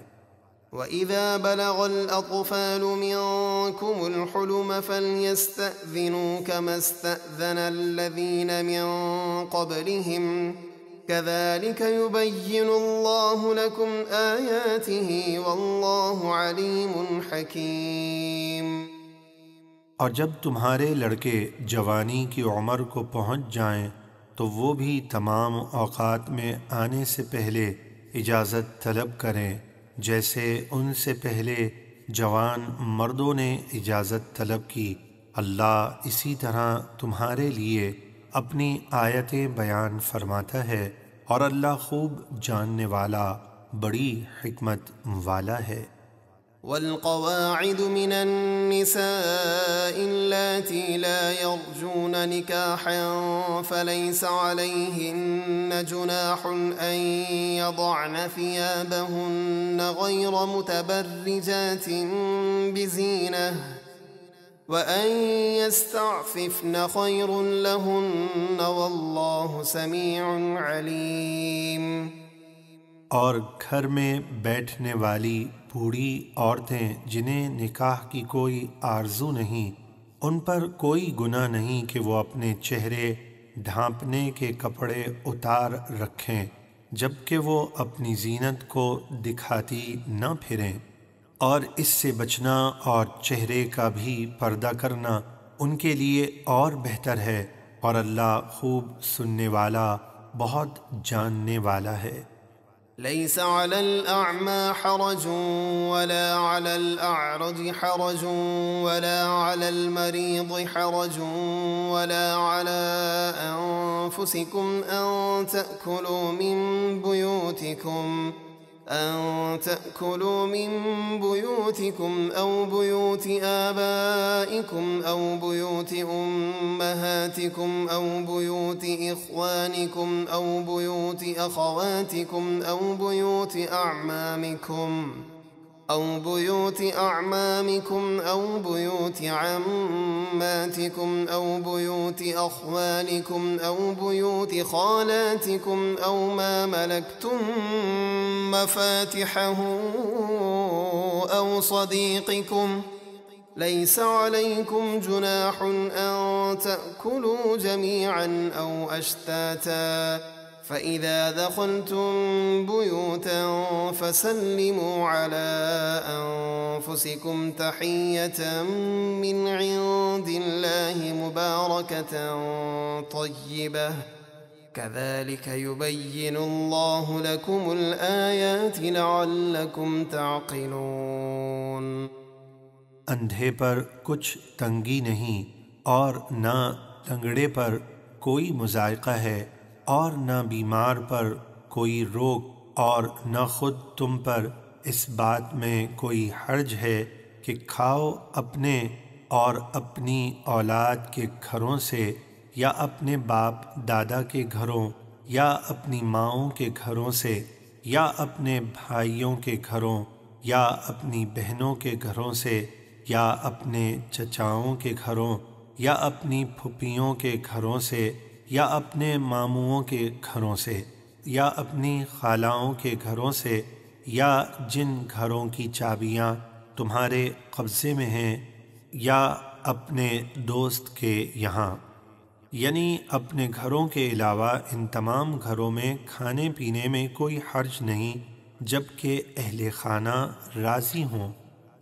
وَإِذَا بَلَغَ الْأَطْفَالُ مِنكُمُ الْحُلُمَ فَلْيَسْتَأْذِنُوا كَمَا اسْتَأْذَنَ الَّذِينَ مِن قَبْلِهِمْ كَذَلِكَ يُبَيِّنُ اللَّهُ لَكُمْ آيَاتِهِ وَاللَّهُ عَلِيمٌ حَكِيمٌ۔ اور جب تمہارے لڑکے جوانی کی عمر کو پہنچ جائیں تو وہ بھی تمام اوقات میں آنے سے پہلے اجازت طلب کریں، جیسے ان سے پہلے جوان مردوں نے اجازت طلب کی۔ اللہ اسی طرح تمہارے لیے اپنی آیتیں بیان فرماتا ہے، اور اللہ خوب جاننے والا، بڑی حکمت والا ہے۔ والقواعد من النساء اللاتي لا يرجون نكاحا فليس عليهن جناح أن يضعن ثيابهن غير متبرجات بزينة وأن يستعففن خير لهن والله سميع عليم۔ اور گھر میں بیٹھنے والی بوڑھی عورتیں جنہیں نکاح کی کوئی آرزو نہیں، ان پر کوئی گناہ نہیں کہ وہ اپنے چہرے ڈھانپنے کے کپڑے اتار رکھیں، جبکہ وہ اپنی زینت کو دکھاتی نہ پھریں، اور اس سے بچنا اور چہرے کا بھی پردہ کرنا ان کے لیے اور بہتر ہے، اور اللہ خوب سننے والا، بہت جاننے والا ہے۔ ليس على الأعمى حرج ولا على الأعرج حرج ولا على المريض حرج ولا على أنفسكم أن تأكلوا من بيوتكم أو بيوت آبائكم أو بيوت أمهاتكم أو بيوت إخوانكم أو بيوت أخواتكم أو بيوت أعمامكم أو بيوت عماتكم أو بيوت أخوالكم أو بيوت خالاتكم أو ما ملكتم مفاتحه أو صديقكم ليس عليكم جناح أن تأكلوا جميعا أو أشتاتا فإذا دخلتم بيوتا فسلموا على أنفسكم تحية من عند الله مباركة طيبة كذلك يبين الله لكم الآيات لعلكم تعقلون۔ اندھے پر کچھ تنگی نہیں اور نہ لنگڑے پر کوئی مضائقہ ہے، اور نہ بیمار پر کوئی روک، اور نہ خود تم پر اس بات میں کوئی حرج ہے کہ کھاؤ اپنے اور اپنی اولاد کے گھروں سے، یا اپنے باپ دادا کے گھروں، یا اپنی ماؤں کے گھروں سے، یا اپنے بھائیوں کے گھروں، یا اپنی بہنوں کے گھروں سے، یا اپنے چچاؤں کے گھروں، یا اپنی پھوپھیوں کے گھروں سے، یا اپنے ماموؤں کے گھروں سے، یا اپنی خالاؤں کے گھروں سے، یا جن گھروں کی چابیاں تمہارے قبضے میں ہیں، یا اپنے دوست کے یہاں، یعنی اپنے گھروں کے علاوہ ان تمام گھروں میں کھانے پینے میں کوئی حرج نہیں جب کہ اہل خانہ راضی ہوں،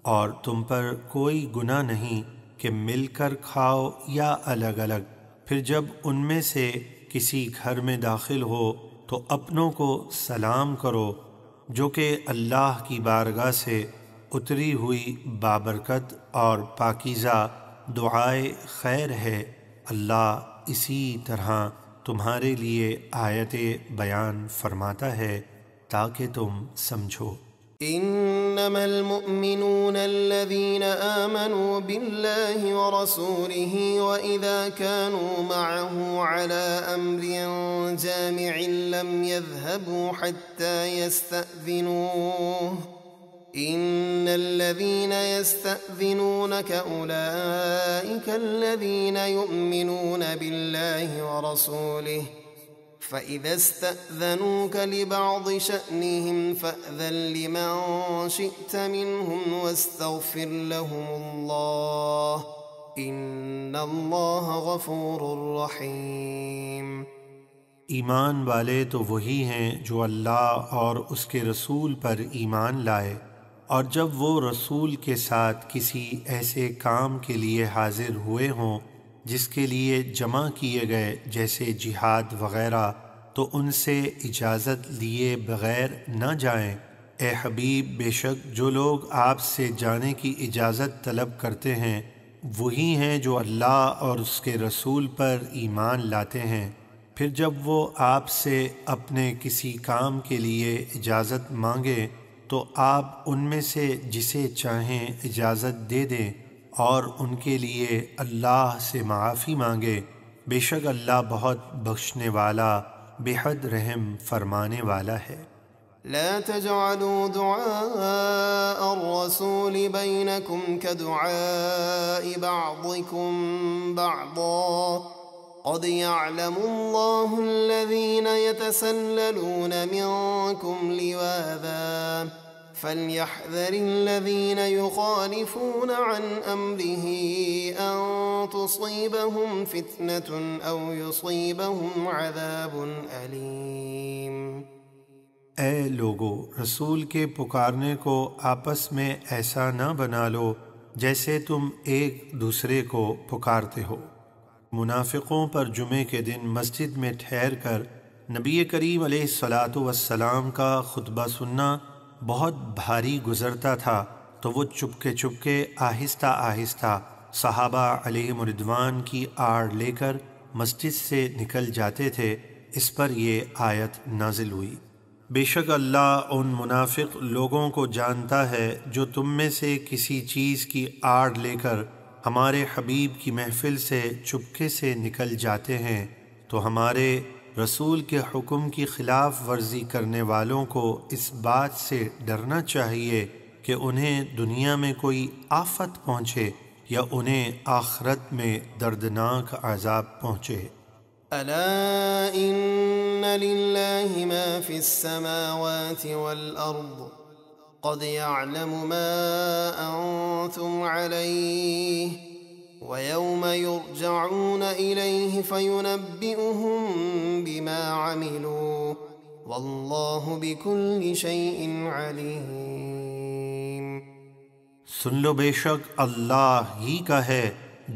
اور تم پر کوئی گناہ نہیں کہ مل کر کھاؤ یا الگ الگ۔ پھر جب ان میں سے کسی گھر میں داخل ہو تو اپنوں کو سلام کرو، جو کہ اللہ کی بارگاہ سے اتری ہوئی بابرکت اور پاکیزہ دعائے خیر ہے۔ اللہ اسی طرح تمہارے لیے آیتیں بیان فرماتا ہے تاکہ تم سمجھو۔ انما المؤمنون الذين آمنوا بالله ورسوله واذا كانوا معه على امر جامع لم يذهبوا حتى يستأذنوه ان الذين يستأذنونك اولئك الذين يؤمنون بالله ورسوله فإذا استأذنوك لبعض شأنهم فأذن لمن شئت منهم واستغفر لهم الله إن الله غفور رحيم۔ ایمان والے تو وہی ہیں جو اللہ اور اس کے رسول پر ایمان لائے، اور جب وہ رسول کے ساتھ کسی ایسے کام کے لیے حاضر ہوئے ہوں جس کے لیے جمع کیے گئے جیسے جہاد وغیرہ، تو ان سے اجازت لیے بغیر نہ جائیں۔ اے حبیب، بے شک جو لوگ آپ سے جانے کی اجازت طلب کرتے ہیں وہی ہیں جو اللہ اور اس کے رسول پر ایمان لاتے ہیں۔ پھر جب وہ آپ سے اپنے کسی کام کے لیے اجازت مانگے تو آپ ان میں سے جسے چاہیں اجازت دے دیں، اور ان کے لیے اللہ سے معافی مانگے، بے شک اللہ بہت بخشنے والا بے حد رحم فرمانے والا ہے۔ لا تجعلوا دعاء الرسول بينكم كدعاء بعضكم بعضا قد يعلم الله الذين يتسللون منكم لواذا فليحذر الذين يخالفون عن أمره أن تصيبهم فتنة أو يصيبهم عذاب أليم۔ اے لوگو، رسول کے پکارنے کو آپس میں ایسا نہ بنا لو جیسے تم ایک دوسرے کو پکارتے ہو۔ منافقوں پر جمعے کے دن مسجد میں ٹھہر کر نبی کریم علیہ الصلاۃ کا خطبہ سننا بہت بھاری گزرتا تھا، تو وہ چپکے آہستہ آہستہ صحابہ علیہم رضوان کی آڑ لے کر مسجد سے نکل جاتے تھے۔ اس پر یہ آیت نازل ہوئی۔ بے شک اللہ ان منافق لوگوں کو جانتا ہے جو تم میں سے کسی چیز کی آڑ لے کر ہمارے حبیب کی محفل سے چپکے سے نکل جاتے ہیں، تو ہمارے رسول کے حکم کی خلاف ورزی کرنے والوں کو اس بات سے ڈرنا چاہیے کہ انہیں دنیا میں کوئی آفت پہنچے یا انہیں آخرت میں دردناک عذاب پہنچے۔ ألا إن لله ما في السماوات والأرض قد يعلم ما أنتم عليه ويوم يرجعون إليه فينبئهم بما عملوا والله بكل شيء عليم۔ سن لو، بے شک اللہ ہی کا ہے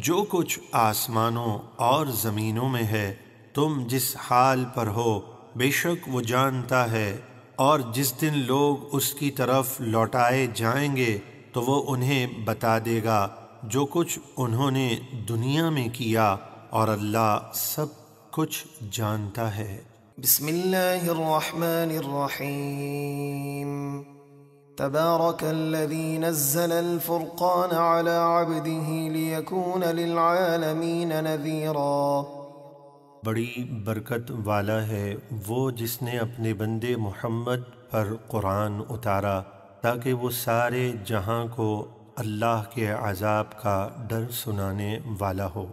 جو کچھ آسمانوں اور زمینوں میں ہے، تم جس حال پر ہو بے شک وہ جانتا ہے، اور جس دن لوگ اس کی طرف لوٹائے جائیں گے تو وہ انہیں بتا دے گا جو کچھ انہوں نے دنیا میں کیا، اور اللہ سب کچھ جانتا ہے۔ بسم اللہ الرحمن الرحیم تبارک الذی نزل الفرقان على عبده لیکون للعالمین نذیرا۔ بڑی برکت والا ہے وہ جس نے اپنے بندے محمد پر قرآن اتارا تاکہ وہ سارے جہاں کو اللہ کے عذاب کا ڈر سنانے والا ہو۔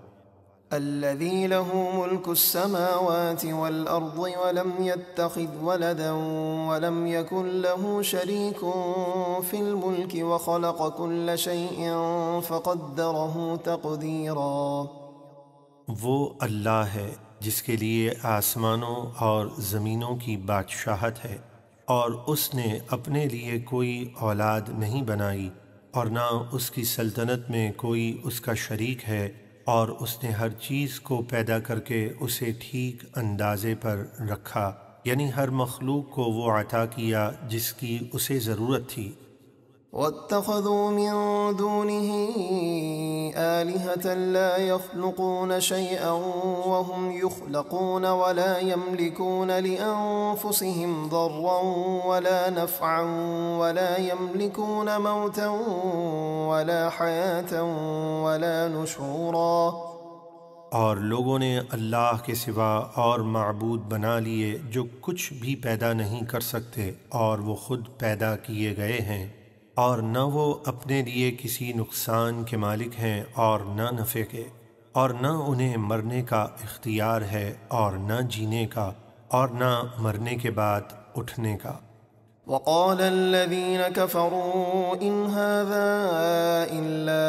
الذي له ملك السماوات والأرض ولم يتخذ ولدا ولم يكن له شريك في الملك وخلق كل شيء فقدره تقديرا۔ وہ اللہ ہے جس کے لیے آسمانوں اور زمینوں کی بادشاہت ہے، اور اس نے اپنے لیے کوئی اولاد نہیں بنائی، اور نہ اس کی سلطنت میں کوئی اس کا شریک ہے، اور اس نے ہر چیز کو پیدا کر کے اسے ٹھیک اندازے پر رکھا، یعنی ہر مخلوق کو وہ عطا کیا جس کی اسے ضرورت تھی۔ واتخذوا من دونه آلهة لا يخلقون شيئا وهم يخلقون ولا يملكون لأنفسهم ضرا ولا نفعا ولا يملكون موتا ولا حياة ولا نشورا۔ اور لوگوں نے اللہ کے سوا اور معبود بنا لیے جو کچھ بھی پیدا نہیں کر سکتے، اور وہ خود پیدا کیے گئے ہیں، اور نہ وہ اپنے لیے کسی نقصان کے مالک ہیں اور نہ نفع کے، اور نہ انہیں مرنے کا اختیار ہے اور نہ جینے کا، اور نہ مرنے کے بعد اٹھنے کا۔ وقال الذين كفروا إن هذا إلا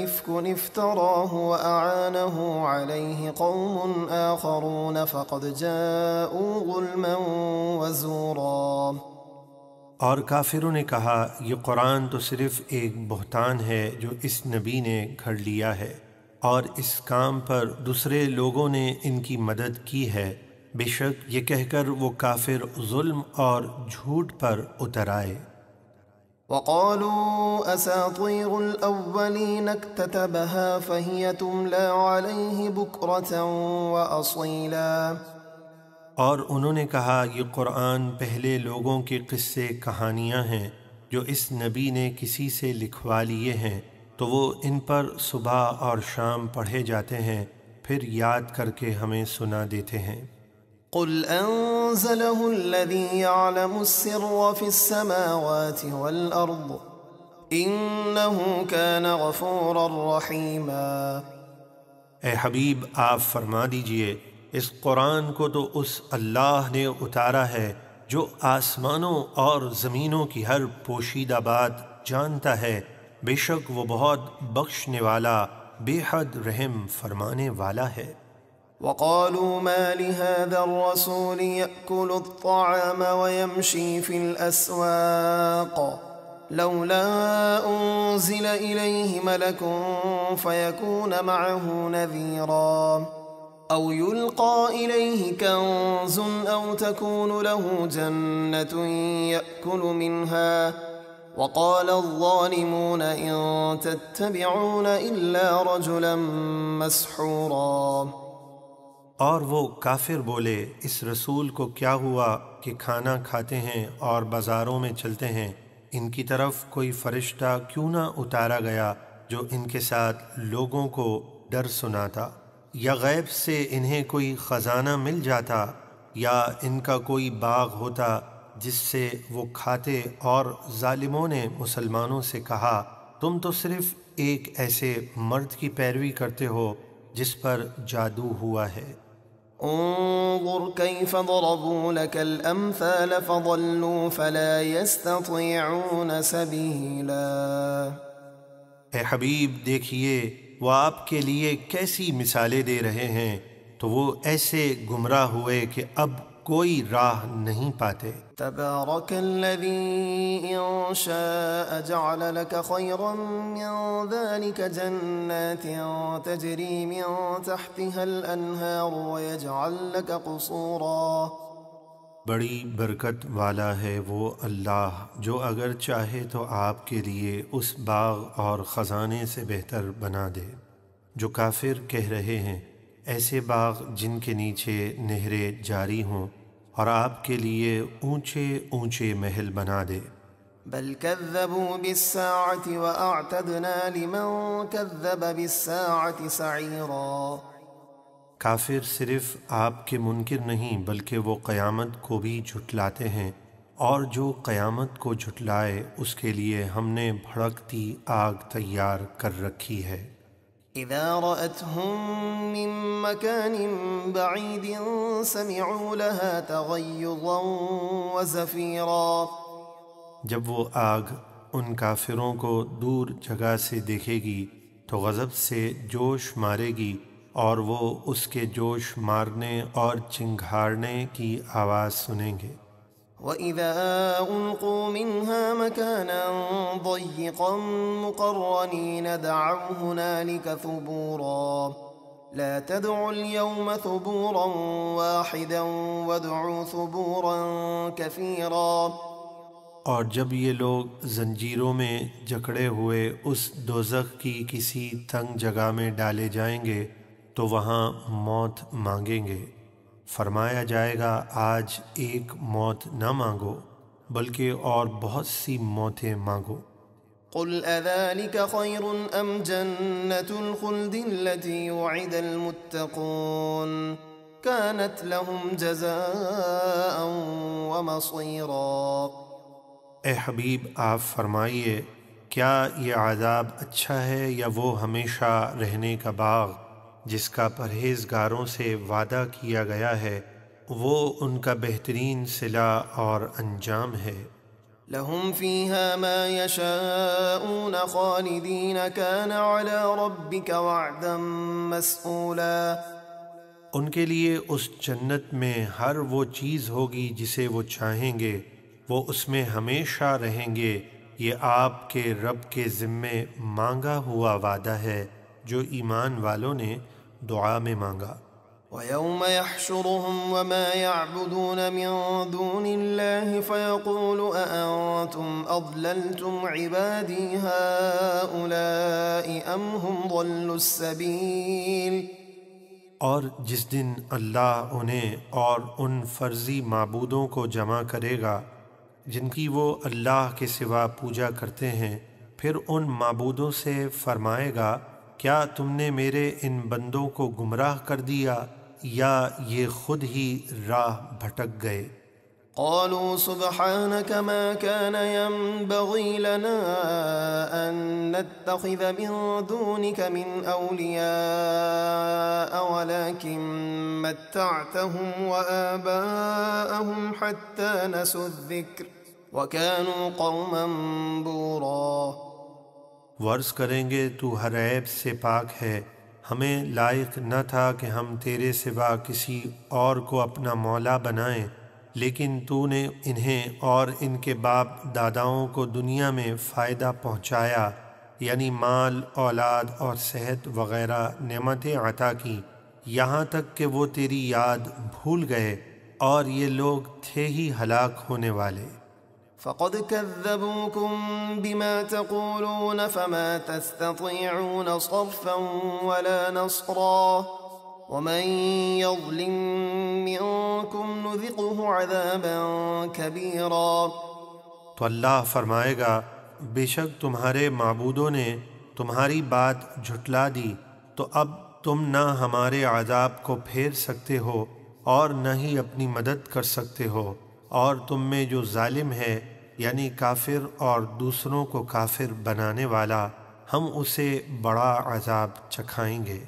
إفك افتراه وأعانه عليه قوم آخرون فقد جاءوا ظلما وزورا۔ اور کافروں نے کہا یہ قرآن تو صرف ایک بہتان ہے جو اس نبی نے گھڑ لیا ہے، اور اس کام پر دوسرے لوگوں نے ان کی مدد کی ہے، بے شک یہ کہہ کر وہ کافر ظلم اور جھوٹ پر اتر آئے۔ وقالوا أساطير الأولين اكتتبها فهي تملى عليه بكرة وأصيلا۔ اور انہوں نے کہا یہ قرآن پہلے لوگوں کے قصے کہانیاں ہیں جو اس نبی نے کسی سے لکھوا لیے ہیں، تو وہ ان پر صبح اور شام پڑھے جاتے ہیں، پھر یاد کر کے ہمیں سنا دیتے ہیں۔ قل أنزله الذي يعلم السر في السماوات والأرض إنه كان غفورا رحيما۔ اے حبیب آپ فرما دیجئے اس قرآن کو تو اس اللہ نے اتارا ہے جو آسمانوں اور زمینوں کی ہر پوشیدہ بات جانتا ہے، بے شک وہ بہت بخشنے والا بے حد رحم فرمانے والا ہے۔ وقالوا ما لهذا الرسول يأكل الطعام ويمشي في الأسواق لولا أنزل إليه ملك فيكون معه نذيرا أو يلقى إليه كنز أو تكون له جنة يأكل منها وقال الظالمون إن تتبعون إلا رجلا مسحورا۔ اور وہ کافر بولے اس رسول کو کیا ہوا کہ کھانا کھاتے ہیں اور بازاروں میں چلتے ہیں، ان کی طرف کوئی فرشتہ کیوں نہ اتارا گیا جو ان کے ساتھ لوگوں کو ڈر سناتا، یا غیب سے انہیں کوئی خزانہ مل جاتا، یا ان کا کوئی باغ ہوتا جس سے وہ کھاتے۔ اور ظالموں نے مسلمانوں سے کہا تم تو صرف ایک ایسے مرد کی پیروی کرتے ہو جس پر جادو ہوا ہے۔ انظر كيف ضربوا لك الأمثال فضلوا فلا يستطيعون سبيلا۔ اے حبیب دیکھیے وہ آپ کے لیے کیسی مثالیں دے رہے ہیں، تو وہ ایسے گمراہ ہوئے کہ اب کوئی راہ نہیں پاتے۔ تبارك الذي إن شاء جعل لك خيرا من ذلك جنات تجري من تحتها الأنهار ويجعل لك قصورا۔ بڑی برکت والا ہے وہ اللہ جو اگر چاہے تو آپ کے لیے اس باغ اور خزانے سے بہتر بنا دے۔ جو کافر کہہ رہے ہیں ایسے باغ جن کے نیچے نہریں جاری ہوں اور آپ کے لیے اونچے اونچے محل بنا دے۔ بل كذبوا بالساعة وأعتدنا لمن كذب بالساعة سعيرا۔ کافر صرف آپ کے منکر نہیں بلکہ وہ قیامت کو بھی جھٹلاتے ہیں، اور جو قیامت کو جھٹلائے اس کے لیے ہم نے بھڑکتی آگ تیار کر رکھی ہے۔ إذا رأتهم من مكان بعيد سمعوا لها تغيظا وزفيرا۔ جب وہ آگ ان کافروں کو دور جگہ سے دیکھے گی تو غضب سے جوش مارے گی، اور وہ اس کے جوش مارنے اور چنگھاڑنے کی آواز سنیں گے۔ وَإِذَا أُلْقُوا مِنْهَا مَكَانًا ضَيِّقًا مُقَرَّنِينَ دَعَوْا هُنَالِكَ ثُبُورًا لَا تَدْعُوا الْيَوْمَ ثُبُورًا وَاحِدًا وَادْعُوا ثُبُورًا كَثِيرًا۔ اور جب یہ لوگ زنجیروں میں جکڑے ہوئے اس دوزخ کی کسی تنگ جگہ میں ڈالے جائیں گے تو وہاں موت مانگیں گے، فرمایا جائے گا آج ایک موت نہ مانگو بلکہ اور بہت سی موتیں مانگو۔ قل أذلك خير أم جنة الخلد التي وعد المتقون كانت لهم جزاء ومصيرا۔ اے حبیب آپ فرمائیے کیا یہ عذاب اچھا ہے یا وہ ہمیشہ رہنے کا باغ جس کا پرہیزگاروں سے وعدہ کیا گیا ہے، وہ ان کا بہترین صلہ اور انجام ہے۔ لهم فيها ما يشاءون خالدين كان على ربك وعدا مسئولا۔ ان کے لیے اس جنت میں ہر وہ چیز ہوگی جسے وہ چاہیں گے، وہ اس میں ہمیشہ رہیں گے، یہ آپ کے رب کے ذمے مانگا ہوا وعدہ ہے جو ایمان والوں نے دعا میں مانگا۔ وَيَوْمَ يَحْشُرُهُمْ وَمَا يَعْبُدُونَ مِن دُونِ اللَّهِ فَيَقُولُ أَأَنْتُمْ أَضْلَلْتُمْ عِبَادِي هَؤُلَاءِ أَمْ هُمْ ضَلُّوا السَّبِيلَ۔ اور جس دن اللہ انہیں اور ان فرضی معبودوں کو جمع کرے گا جن کی وہ اللہ کے سوا پوجا کرتے ہیں، پھر ان معبودوں سے فرمائے گا کیا تم نے میرے ان بندوں کو گمراہ کر دیا یا یہ خود ہی راہ بھٹک گئے؟ قالوا سبحانك ما كان ينبغي لنا أن نتخذ من دونك من أولياء ولكن متعتهم وآباءهم حتى نسوا الذكر وكانوا قوما بورا۔ ورز کریں گے تو ہر عیب سے پاک ہے، ہمیں لائق نہ تھا کہ ہم تیرے سوا کسی اور کو اپنا مولا بنائیں، لیکن تو نے انہیں اور ان کے باپ داداؤں کو دنیا میں فائدہ پہنچایا، یعنی مال، اولاد اور صحت وغیرہ نعمتیں عطا کی، یہاں تک کہ وہ تیری یاد بھول گئے، اور یہ لوگ تھے ہی ہلاک ہونے والے۔ فقد كذبوكم بما تقولون فما تستطيعون صرفا ولا نصرا ومن يظلم منكم نذقه عذابا كبيرا۔ تو اللہ فرمائے گا بے شک تمہارے معبودوں نے تمہاری بات جھٹلا دی، تو اب تم نہ ہمارے عذاب کو پھیر سکتے ہو اور نہ ہی اپنی مدد کر سکتے ہو، اور تم میں جو ظالم ہے یعنی کافر اور دوسروں کو کافر بنانے والا، ہم اسے بڑا عذاب چکھائیں گے۔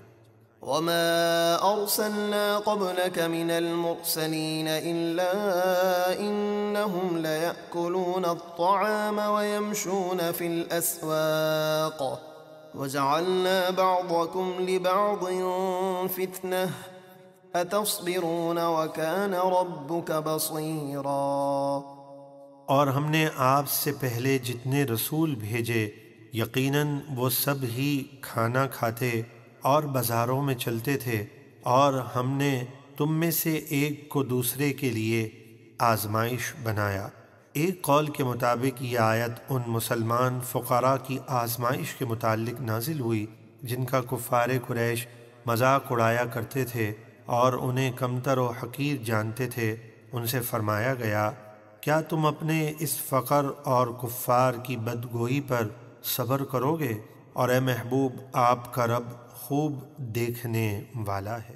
وما أرسلنا قبلك من المرسلين إلا إنهم ليأكلون الطعام ويمشون في الأسواق وجعلنا بعضكم لبعض فتنة أتصبرون وكان ربك بصيرا۔ اور ہم نے آپ سے پہلے جتنے رسول بھیجے یقیناً وہ سب ہی کھانا کھاتے اور بازاروں میں چلتے تھے، اور ہم نے تم میں سے ایک کو دوسرے کے لیے آزمائش بنایا۔ ایک قول کے مطابق یہ آیت ان مسلمان فقراء کی آزمائش کے متعلق نازل ہوئی جن کا کفار قریش مذاق اڑایا کرتے تھے اور انہیں کمتر و حقیر جانتے تھے۔ ان سے فرمایا گیا کیا تم اپنے اس فقر اور کفار کی بدگوئی پر صبر کرو گے؟ اور اے محبوب آپ کا رب خوب دیکھنے والا ہے۔